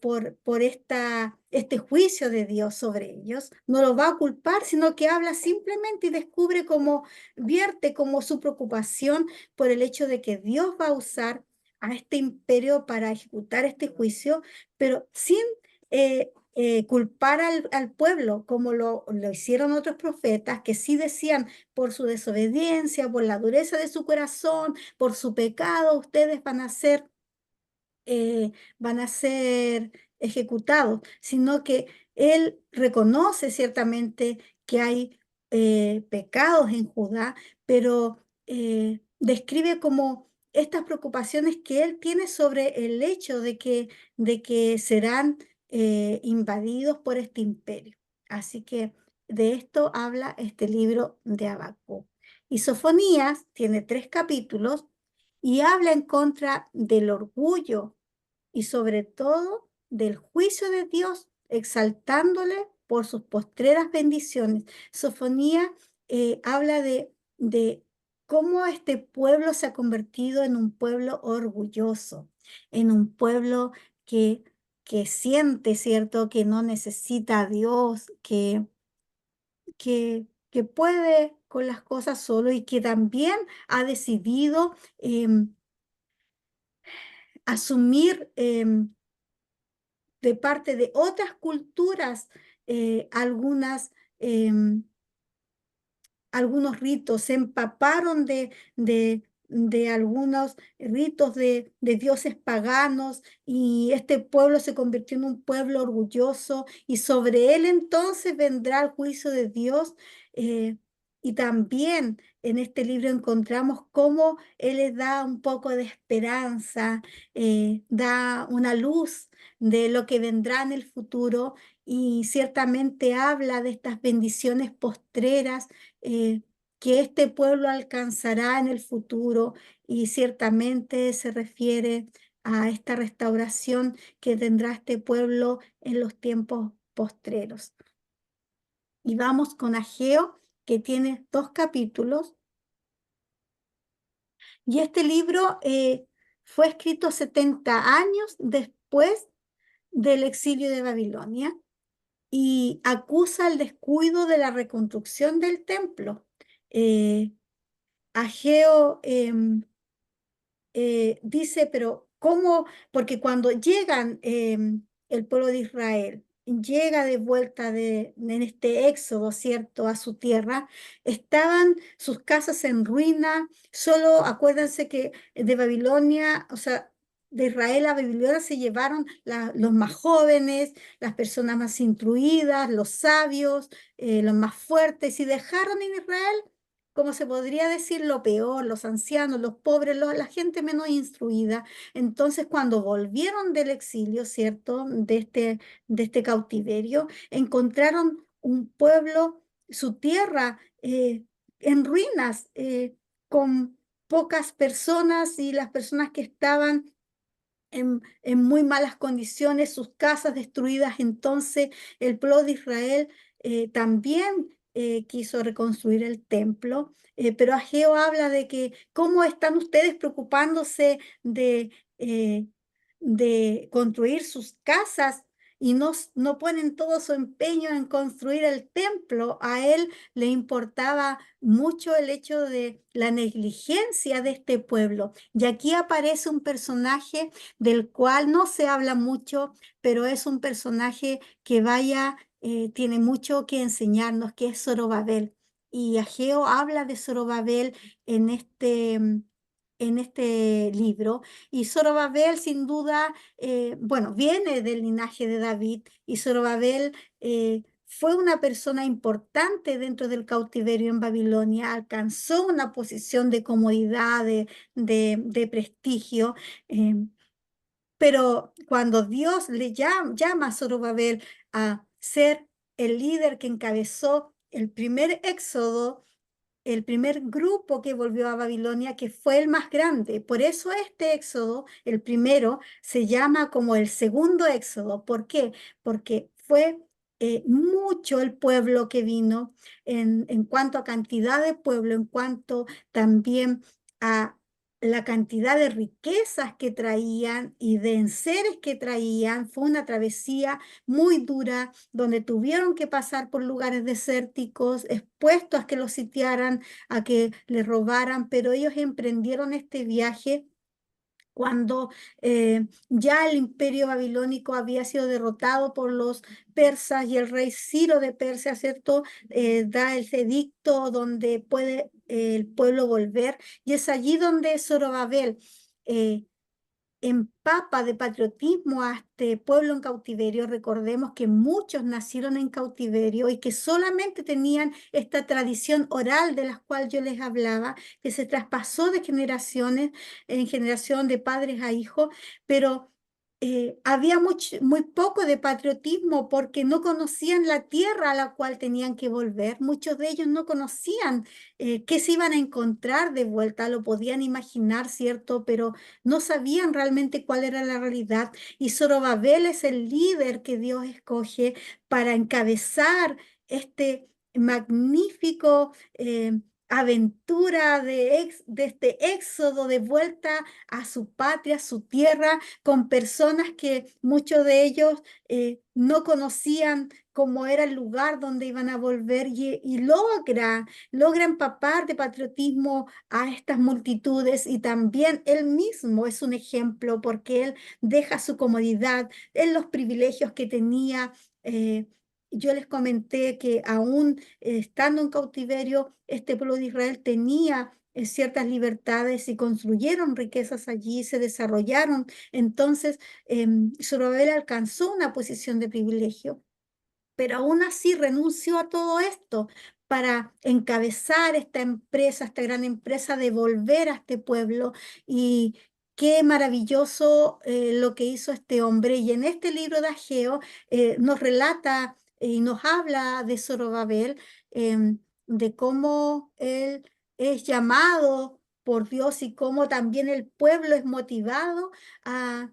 por este juicio de Dios sobre ellos. No lo va a culpar, sino que habla simplemente y descubre cómo, vierte como su preocupación por el hecho de que Dios va a usar a este imperio para ejecutar este juicio, pero sin culpar al pueblo, como lo hicieron otros profetas, que sí decían: por su desobediencia, por la dureza de su corazón, por su pecado, ustedes van a ser ejecutados, sino que él reconoce ciertamente que hay pecados en Judá, pero describe como estas preocupaciones que él tiene sobre el hecho de que serán invadidos por este imperio. Así que de esto habla este libro de Habacuc. Y Sofonías tiene 3 capítulos y habla en contra del orgullo y sobre todo del juicio de Dios, exaltándole por sus postreras bendiciones. Sofonía habla de cómo este pueblo se ha convertido en un pueblo orgulloso, en un pueblo que siente, ¿cierto?, que no necesita a Dios, que puede con las cosas solo, y que también ha decidido asumir de parte de otras culturas algunas, algunos ritos, se empaparon de algunos ritos de dioses paganos, y este pueblo se convirtió en un pueblo orgulloso, y sobre él entonces vendrá el juicio de Dios. Y también en este libro encontramos cómo Él les da un poco de esperanza, da una luz de lo que vendrá en el futuro, y ciertamente habla de estas bendiciones postreras que este pueblo alcanzará en el futuro, y ciertamente se refiere a esta restauración que tendrá este pueblo en los tiempos postreros. Y vamos con Ageo, que tiene 2 capítulos. Y este libro fue escrito 70 años después del exilio de Babilonia, y acusa el descuido de la reconstrucción del templo. Eh, Ageo dice, pero ¿cómo? Porque cuando llegan el pueblo de Israel, llega de vuelta en este éxodo, ¿cierto?, a su tierra, estaban sus casas en ruina. Solo acuérdense que de Babilonia, o sea, de Israel a Babilonia se llevaron los más jóvenes, las personas más instruidas, los sabios, los más fuertes, y dejaron en Israel, como se podría decir, lo peor, los ancianos, los pobres, la gente menos instruida. Entonces, cuando volvieron del exilio, ¿cierto?, de este cautiverio, encontraron un pueblo, su tierra, en ruinas, con pocas personas, y las personas que estaban en muy malas condiciones, sus casas destruidas. Entonces, el pueblo de Israel también quiso reconstruir el templo, pero Ageo habla de que cómo están ustedes preocupándose eh, de construir sus casas, y no ponen todo su empeño en construir el templo. A él le importaba mucho el hecho de la negligencia de este pueblo. Y aquí aparece un personaje del cual no se habla mucho, pero es un personaje que tiene mucho que enseñarnos, que es Zorobabel. Y Ageo habla de Zorobabel en en este libro. Y Zorobabel, sin duda, bueno, viene del linaje de David, y Zorobabel fue una persona importante dentro del cautiverio en Babilonia, alcanzó una posición de comodidad, de prestigio. eh, pero cuando Dios le llama a Zorobabel a ser el líder que encabezó el primer éxodo, el primer grupo que volvió a Babilonia, que fue el más grande. Por eso este éxodo, el primero, se llama como el segundo éxodo. ¿Por qué? Porque fue mucho el pueblo que vino, en cuanto a cantidad de pueblo, en cuanto también a la cantidad de riquezas que traían y de enseres que traían. Fue una travesía muy dura, donde tuvieron que pasar por lugares desérticos, expuestos a que los sitiaran, a que les robaran, pero ellos emprendieron este viaje cuando ya el imperio babilónico había sido derrotado por los persas, y el rey Ciro de Persia, ¿cierto?, da el edicto donde puede el pueblo volver, y es allí donde Zorobabel eh, empapa de patriotismo a este pueblo en cautiverio. Recordemos que muchos nacieron en cautiverio y que solamente tenían esta tradición oral de la cual yo les hablaba, que se traspasó de generaciones en generación, de padres a hijos, pero había muy poco de patriotismo, porque no conocían la tierra a la cual tenían que volver. Muchos de ellos no conocían qué se iban a encontrar de vuelta. Lo podían imaginar, ¿cierto?, pero no sabían realmente cuál era la realidad. Y Zorobabel es el líder que Dios escoge para encabezar este magnífico aventura de este éxodo de vuelta a su patria, a su tierra, con personas que muchos de ellos no conocían cómo era el lugar donde iban a volver, y logra empapar de patriotismo a estas multitudes. Y también él mismo es un ejemplo, porque él deja su comodidad en los privilegios que tenía. Yo les comenté que aún estando en cautiverio, este pueblo de Israel tenía ciertas libertades y construyeron riquezas allí, se desarrollaron. Entonces, Zorobabel alcanzó una posición de privilegio, pero aún así renunció a todo esto para encabezar esta empresa, esta gran empresa, de volver a este pueblo. Y qué maravilloso lo que hizo este hombre. Y en este libro de Ageo nos relata y nos habla de Zorobabel, de cómo él es llamado por Dios y cómo también el pueblo es motivado a,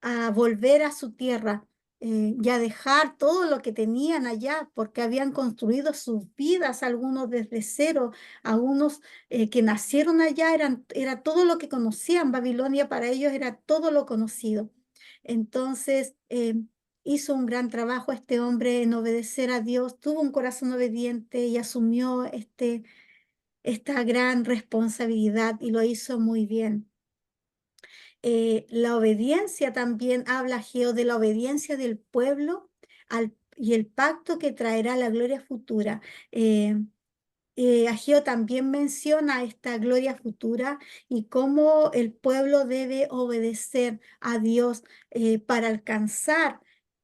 a volver a su tierra y a dejar todo lo que tenían allá, porque habían construido sus vidas, algunos desde cero, algunos que nacieron allá, era todo lo que conocían. Babilonia para ellos era todo lo conocido. Entonces, hizo un gran trabajo este hombre en obedecer a Dios, tuvo un corazón obediente y asumió esta gran responsabilidad y lo hizo muy bien. La obediencia también habla Geo de la obediencia del pueblo y el pacto que traerá la gloria futura. Ageo también menciona esta gloria futura y cómo el pueblo debe obedecer a Dios para alcanzar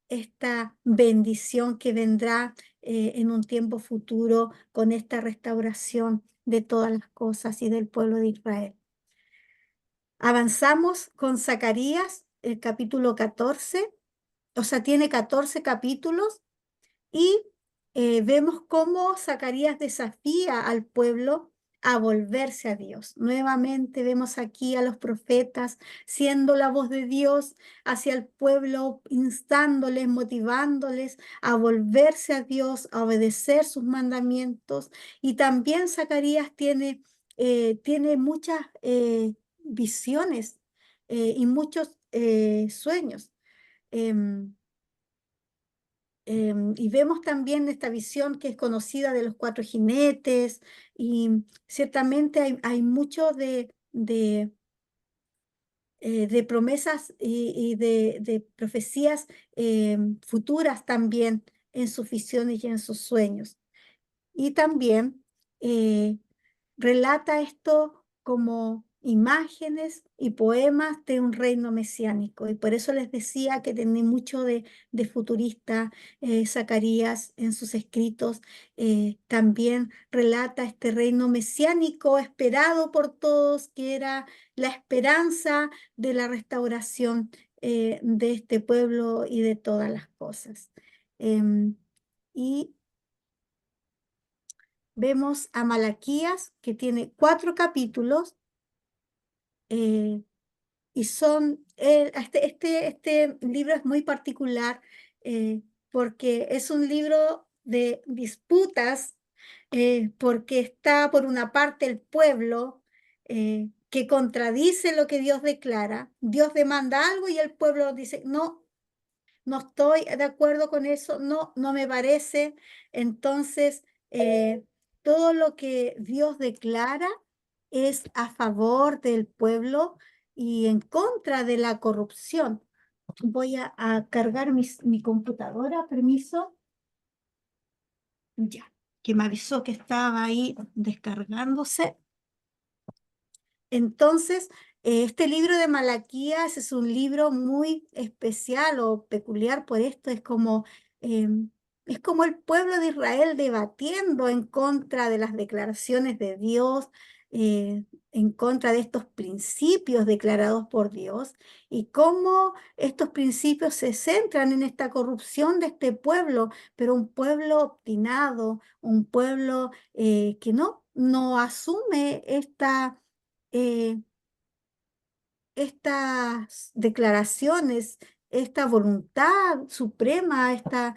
esta bendición que vendrá en un tiempo futuro con esta restauración de todas las cosas y del pueblo de Israel. Avanzamos con Zacarías, el capítulo 14, o sea, tiene 14 capítulos y vemos cómo Zacarías desafía al pueblo a volverse a Dios. Nuevamente vemos aquí a los profetas siendo la voz de Dios hacia el pueblo, instándoles, motivándoles a volverse a Dios, a obedecer sus mandamientos. Y también Zacarías tiene muchas visiones y muchos sueños. Em, y vemos también esta visión que es conocida de los cuatro jinetes, y ciertamente hay mucho de promesas y de profecías futuras también en sus visiones y en sus sueños. Y también relata esto como imágenes y poemas de un reino mesiánico. Y por eso les decía que tiene mucho de futurista. Zacarías en sus escritos también relata este reino mesiánico esperado por todos, que era la esperanza de la restauración de este pueblo y de todas las cosas. Y vemos a Malaquías, que tiene 4 capítulos, y este libro es muy particular porque es un libro de disputas, porque está por una parte el pueblo que contradice lo que Dios declara. Dios demanda algo y el pueblo dice, no, no estoy de acuerdo con eso, no, no me parece. Entonces, todo lo que Dios declara es a favor del pueblo y en contra de la corrupción. Voy a cargar mi computadora, permiso. Ya, que me avisó que estaba ahí descargándose. Entonces, este libro de Malaquías es un libro muy especial o peculiar por esto. Es como el pueblo de Israel debatiendo en contra de las declaraciones de Dios, en contra de estos principios declarados por Dios, y cómo estos principios se centran en esta corrupción de este pueblo, pero un pueblo obstinado, un pueblo que no asume eh, estas declaraciones, esta voluntad suprema, esta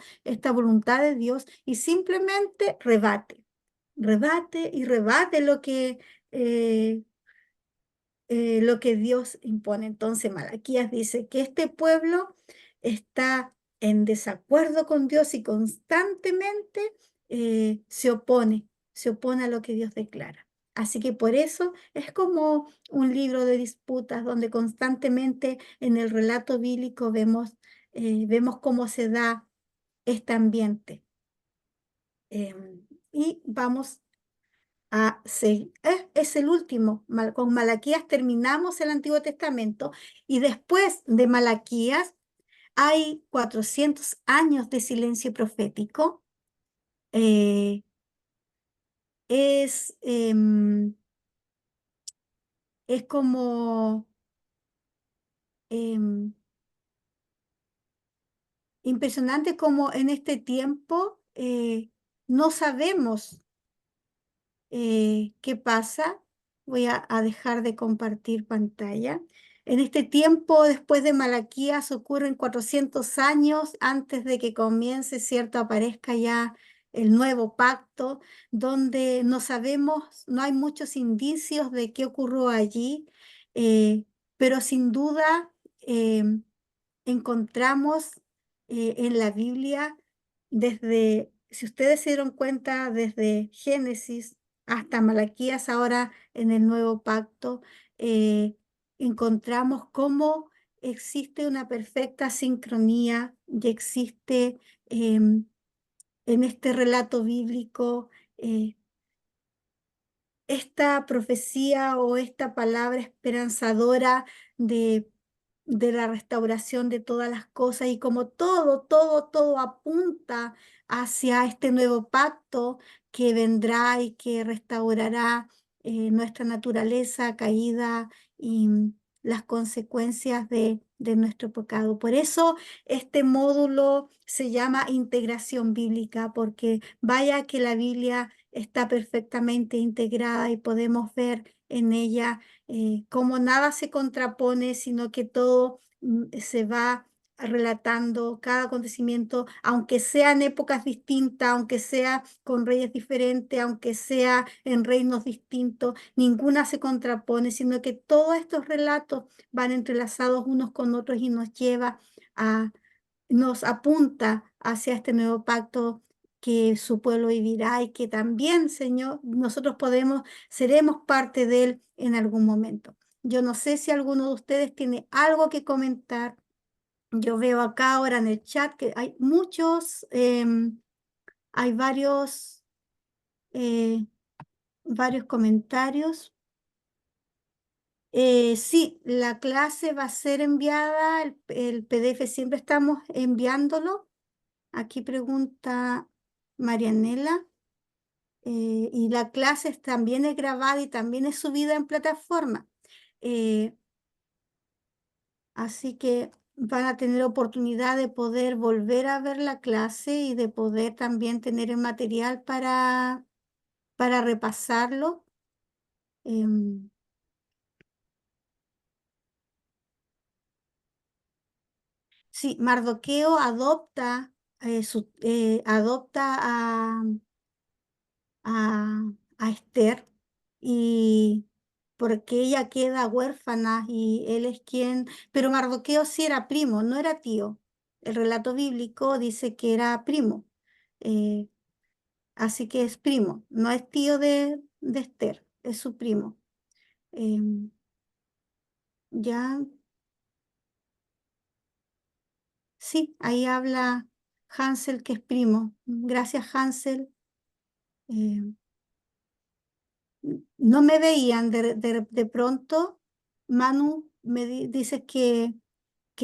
voluntad de Dios, y simplemente rebate y rebate eh, lo que Dios impone. Entonces Malaquías dice que este pueblo está en desacuerdo con Dios y constantemente se opone a lo que Dios declara. Así que por eso es como un libro de disputas donde constantemente en el relato bíblico vemos cómo se da este ambiente. Y vamos es el último. Con Malaquías terminamos el Antiguo Testamento y después de Malaquías hay 400 años de silencio profético. Eh, es, em, es como em, impresionante como en este tiempo no sabemos ¿qué pasa? Voy a dejar de compartir pantalla. En este tiempo, después de Malaquías, ocurren 400 años antes de que comience, ¿cierto? Aparezca ya el nuevo pacto, donde no sabemos, no hay muchos indicios de qué ocurrió allí, pero sin duda eh, encontramos en la Biblia desde, si ustedes se dieron cuenta, desde Génesis hasta Malaquías, ahora en el nuevo pacto, encontramos cómo existe una perfecta sincronía y existe en este relato bíblico esta profecía o esta palabra esperanzadora de, de la restauración de todas las cosas y como todo apunta hacia este nuevo pacto que vendrá y que restaurará nuestra naturaleza caída y las consecuencias de nuestro pecado. Por eso este módulo se llama integración bíblica, porque vaya que la Biblia está perfectamente integrada y podemos ver en ella cómo nada se contrapone, sino que todo se va relatando cada acontecimiento, aunque sea en épocas distintas, aunque sea con reyes diferentes, aunque sea en reinos distintos, ninguna se contrapone, sino que todos estos relatos van entrelazados unos con otros y nos lleva a, nos apunta hacia este nuevo pacto que su pueblo vivirá y que también, Señor, nosotros seremos parte de él en algún momento. Yo no sé si alguno de ustedes tiene algo que comentar. Yo veo acá ahora en el chat que hay hay eh, varios comentarios. Sí, la clase va a ser enviada, el PDF siempre estamos enviándolo. Aquí pregunta Marianela. Y la clase también es grabada y también es subida en plataforma. Eh, Así que van a tener oportunidad de poder volver a ver la clase y de poder también tener el material para repasarlo. Em, sí, Mardoqueo adopta a, a Esther y porque ella queda huérfana y él es quien, pero Mardoqueo sí era primo, no era tío. El relato bíblico dice que era primo, eh, así que es primo, no es tío de Esther, es su primo. Em, ya, sí, ahí habla Hansel que es primo. Gracias, Hansel. Em, no me veían de pronto. Manu dice que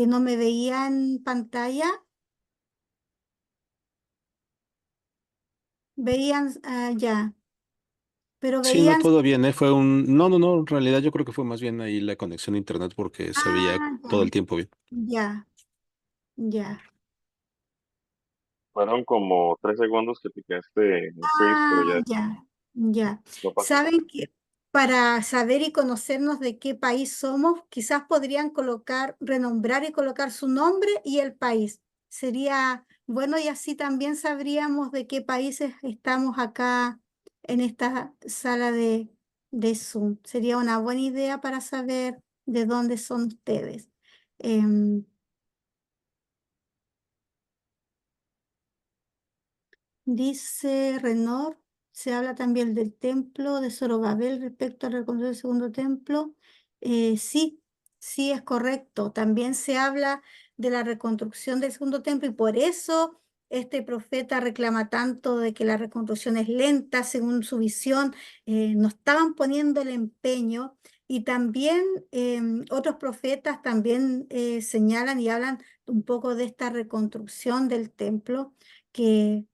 no me veía en pantalla. Veían ya, pero Sí, no, veían. todo bien, ¿eh? Fue un... No, no, no, en realidad yo creo que fue más bien ahí la conexión a internet porque se veía Ah, todo el tiempo bien. ya, ya. Fueron como 3 segundos que te quedaste en freeze, pero ya Ya, ya. no pasó nada. Saben que para saber y conocernos de qué país somos, quizás podrían renombrar y colocar su nombre y el país. Sería bueno y así también sabríamos de qué países estamos acá en esta sala de Zoom. Sería una buena idea para saber de dónde son ustedes. Em, Dice Renor, se habla también del templo de Zorobabel respecto a la reconstrucción del segundo templo. Sí, sí es correcto. También se habla de la reconstrucción del segundo templo y por eso este profeta reclama tanto de que la reconstrucción es lenta según su visión, no estaban poniendo el empeño. Y también otros profetas también señalan y hablan un poco de esta reconstrucción del templo, que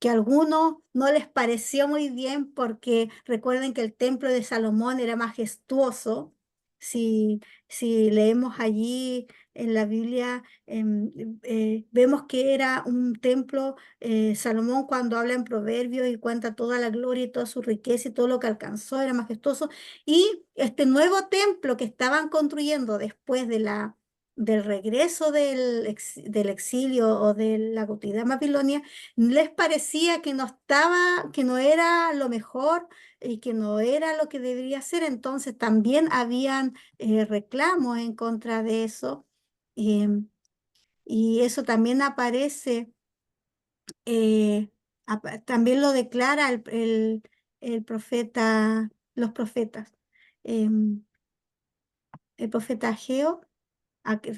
a algunos no les pareció muy bien porque recuerden que el templo de Salomón era majestuoso. Si leemos allí en la Biblia, vemos que era un templo, Salomón cuando habla en Proverbios y cuenta toda la gloria y toda su riqueza y todo lo que alcanzó, era majestuoso. Y este nuevo templo que estaban construyendo después del regreso del exilio o de la cautividad en Babilonia, les parecía que no estaba, que no era lo mejor y que no era lo que debería ser. Entonces también habían reclamos en contra de eso. em, y eso también aparece, eh, también lo declara el profeta, los profetas. Em, el profeta Ageo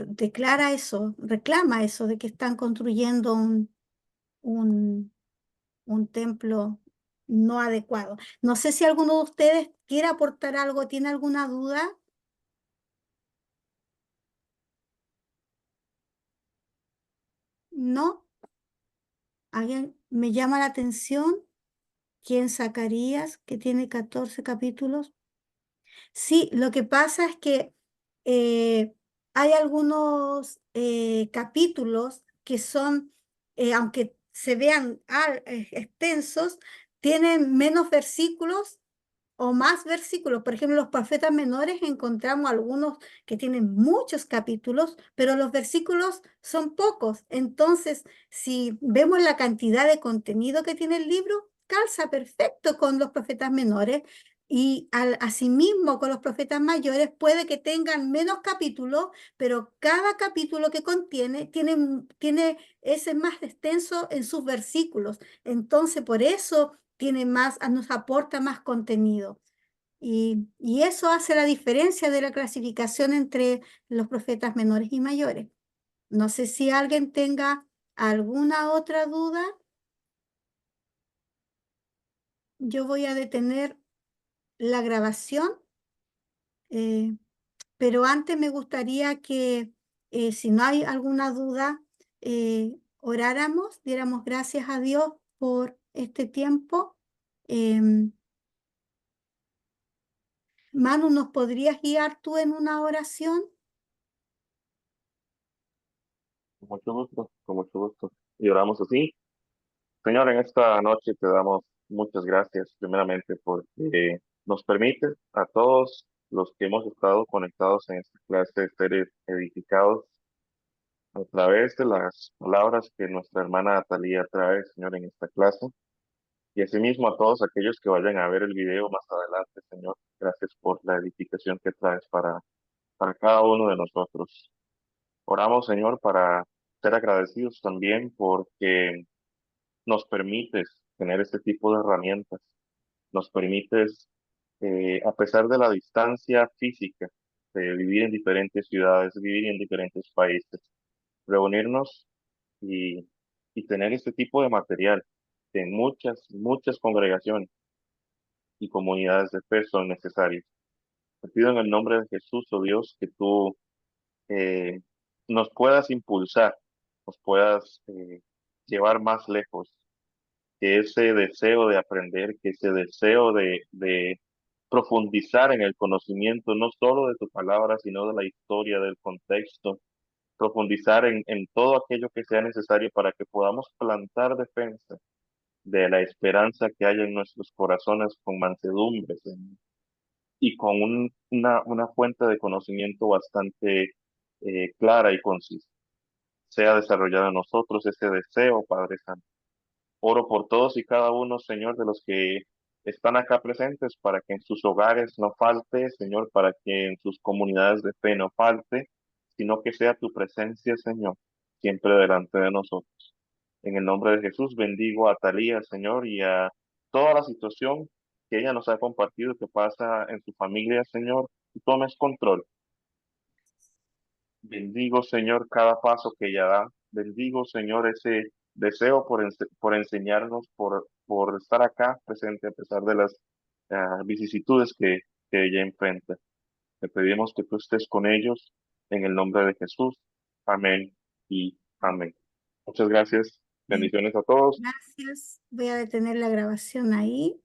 declara eso, reclama eso de que están construyendo un, un templo no adecuado. No sé si alguno de ustedes quiere aportar algo, tiene alguna duda. ¿No? ¿Alguien me llama la atención? ¿Quién Zacarías, que tiene 14 capítulos? Sí, lo que pasa es que hay algunos capítulos que son, aunque se vean extensos, tienen menos versículos o más versículos. Por ejemplo, los profetas menores encontramos algunos que tienen muchos capítulos, pero los versículos son pocos. Entonces, si vemos la cantidad de contenido que tiene el libro, calza perfecto con los profetas menores. Y asimismo con los profetas mayores puede que tengan menos capítulos, pero cada capítulo que contiene tiene ese más extenso en sus versículos. Entonces, por eso tiene más, nos aporta más contenido. Y eso hace la diferencia de la clasificación entre los profetas menores y mayores. No sé si alguien tenga alguna otra duda. Yo voy a detener la grabación, eh, pero antes me gustaría que, si no hay alguna duda, oráramos, diéramos gracias a Dios por este tiempo. Em, Manu, ¿nos podrías guiar tú en una oración? Con mucho gusto, con mucho gusto. Y oramos así. Señor, en esta noche te damos muchas gracias, primeramente, porque nos permite a todos los que hemos estado conectados en esta clase ser edificados a través de las palabras que nuestra hermana Atalía trae, Señor, en esta clase. Y asimismo a todos aquellos que vayan a ver el video más adelante, Señor. Gracias por la edificación que traes para cada uno de nosotros. Oramos, Señor, para ser agradecidos también porque nos permites tener este tipo de herramientas. Nos permites, a pesar de la distancia física, de vivir en diferentes ciudades, vivir en diferentes países, reunirnos y, y tener este tipo de material que en muchas congregaciones y comunidades de fe son necesarias. Te pido en el nombre de Jesús, oh Dios, que tú eh, nos puedas impulsar, nos puedas llevar más lejos, que ese deseo de aprender, que ese deseo de profundizar en el conocimiento, no solo de tu palabra, sino de la historia, del contexto, profundizar en todo aquello que sea necesario para que podamos plantar defensa de la esperanza que hay en nuestros corazones con mansedumbre, Señor, y con una fuente de conocimiento bastante clara y concisa. Sea desarrollado en nosotros ese deseo, Padre Santo. Oro por todos y cada uno, Señor, de los que están acá presentes, para que en sus hogares no falte, Señor, para que en sus comunidades de fe no falte, sino que sea tu presencia, Señor, siempre delante de nosotros. En el nombre de Jesús bendigo a Talía, Señor, y a toda la situación que ella nos ha compartido que pasa en su familia, Señor. Tú tomes control. Bendigo, Señor, cada paso que ella da. Bendigo, Señor, ese deseo por enseñarnos, por estar acá presente a pesar de las vicisitudes que ella enfrenta. Te pedimos que tú estés con ellos en el nombre de Jesús. Amén y amén. Muchas gracias. Bien, Bendiciones a todos. gracias. Voy a detener la grabación ahí.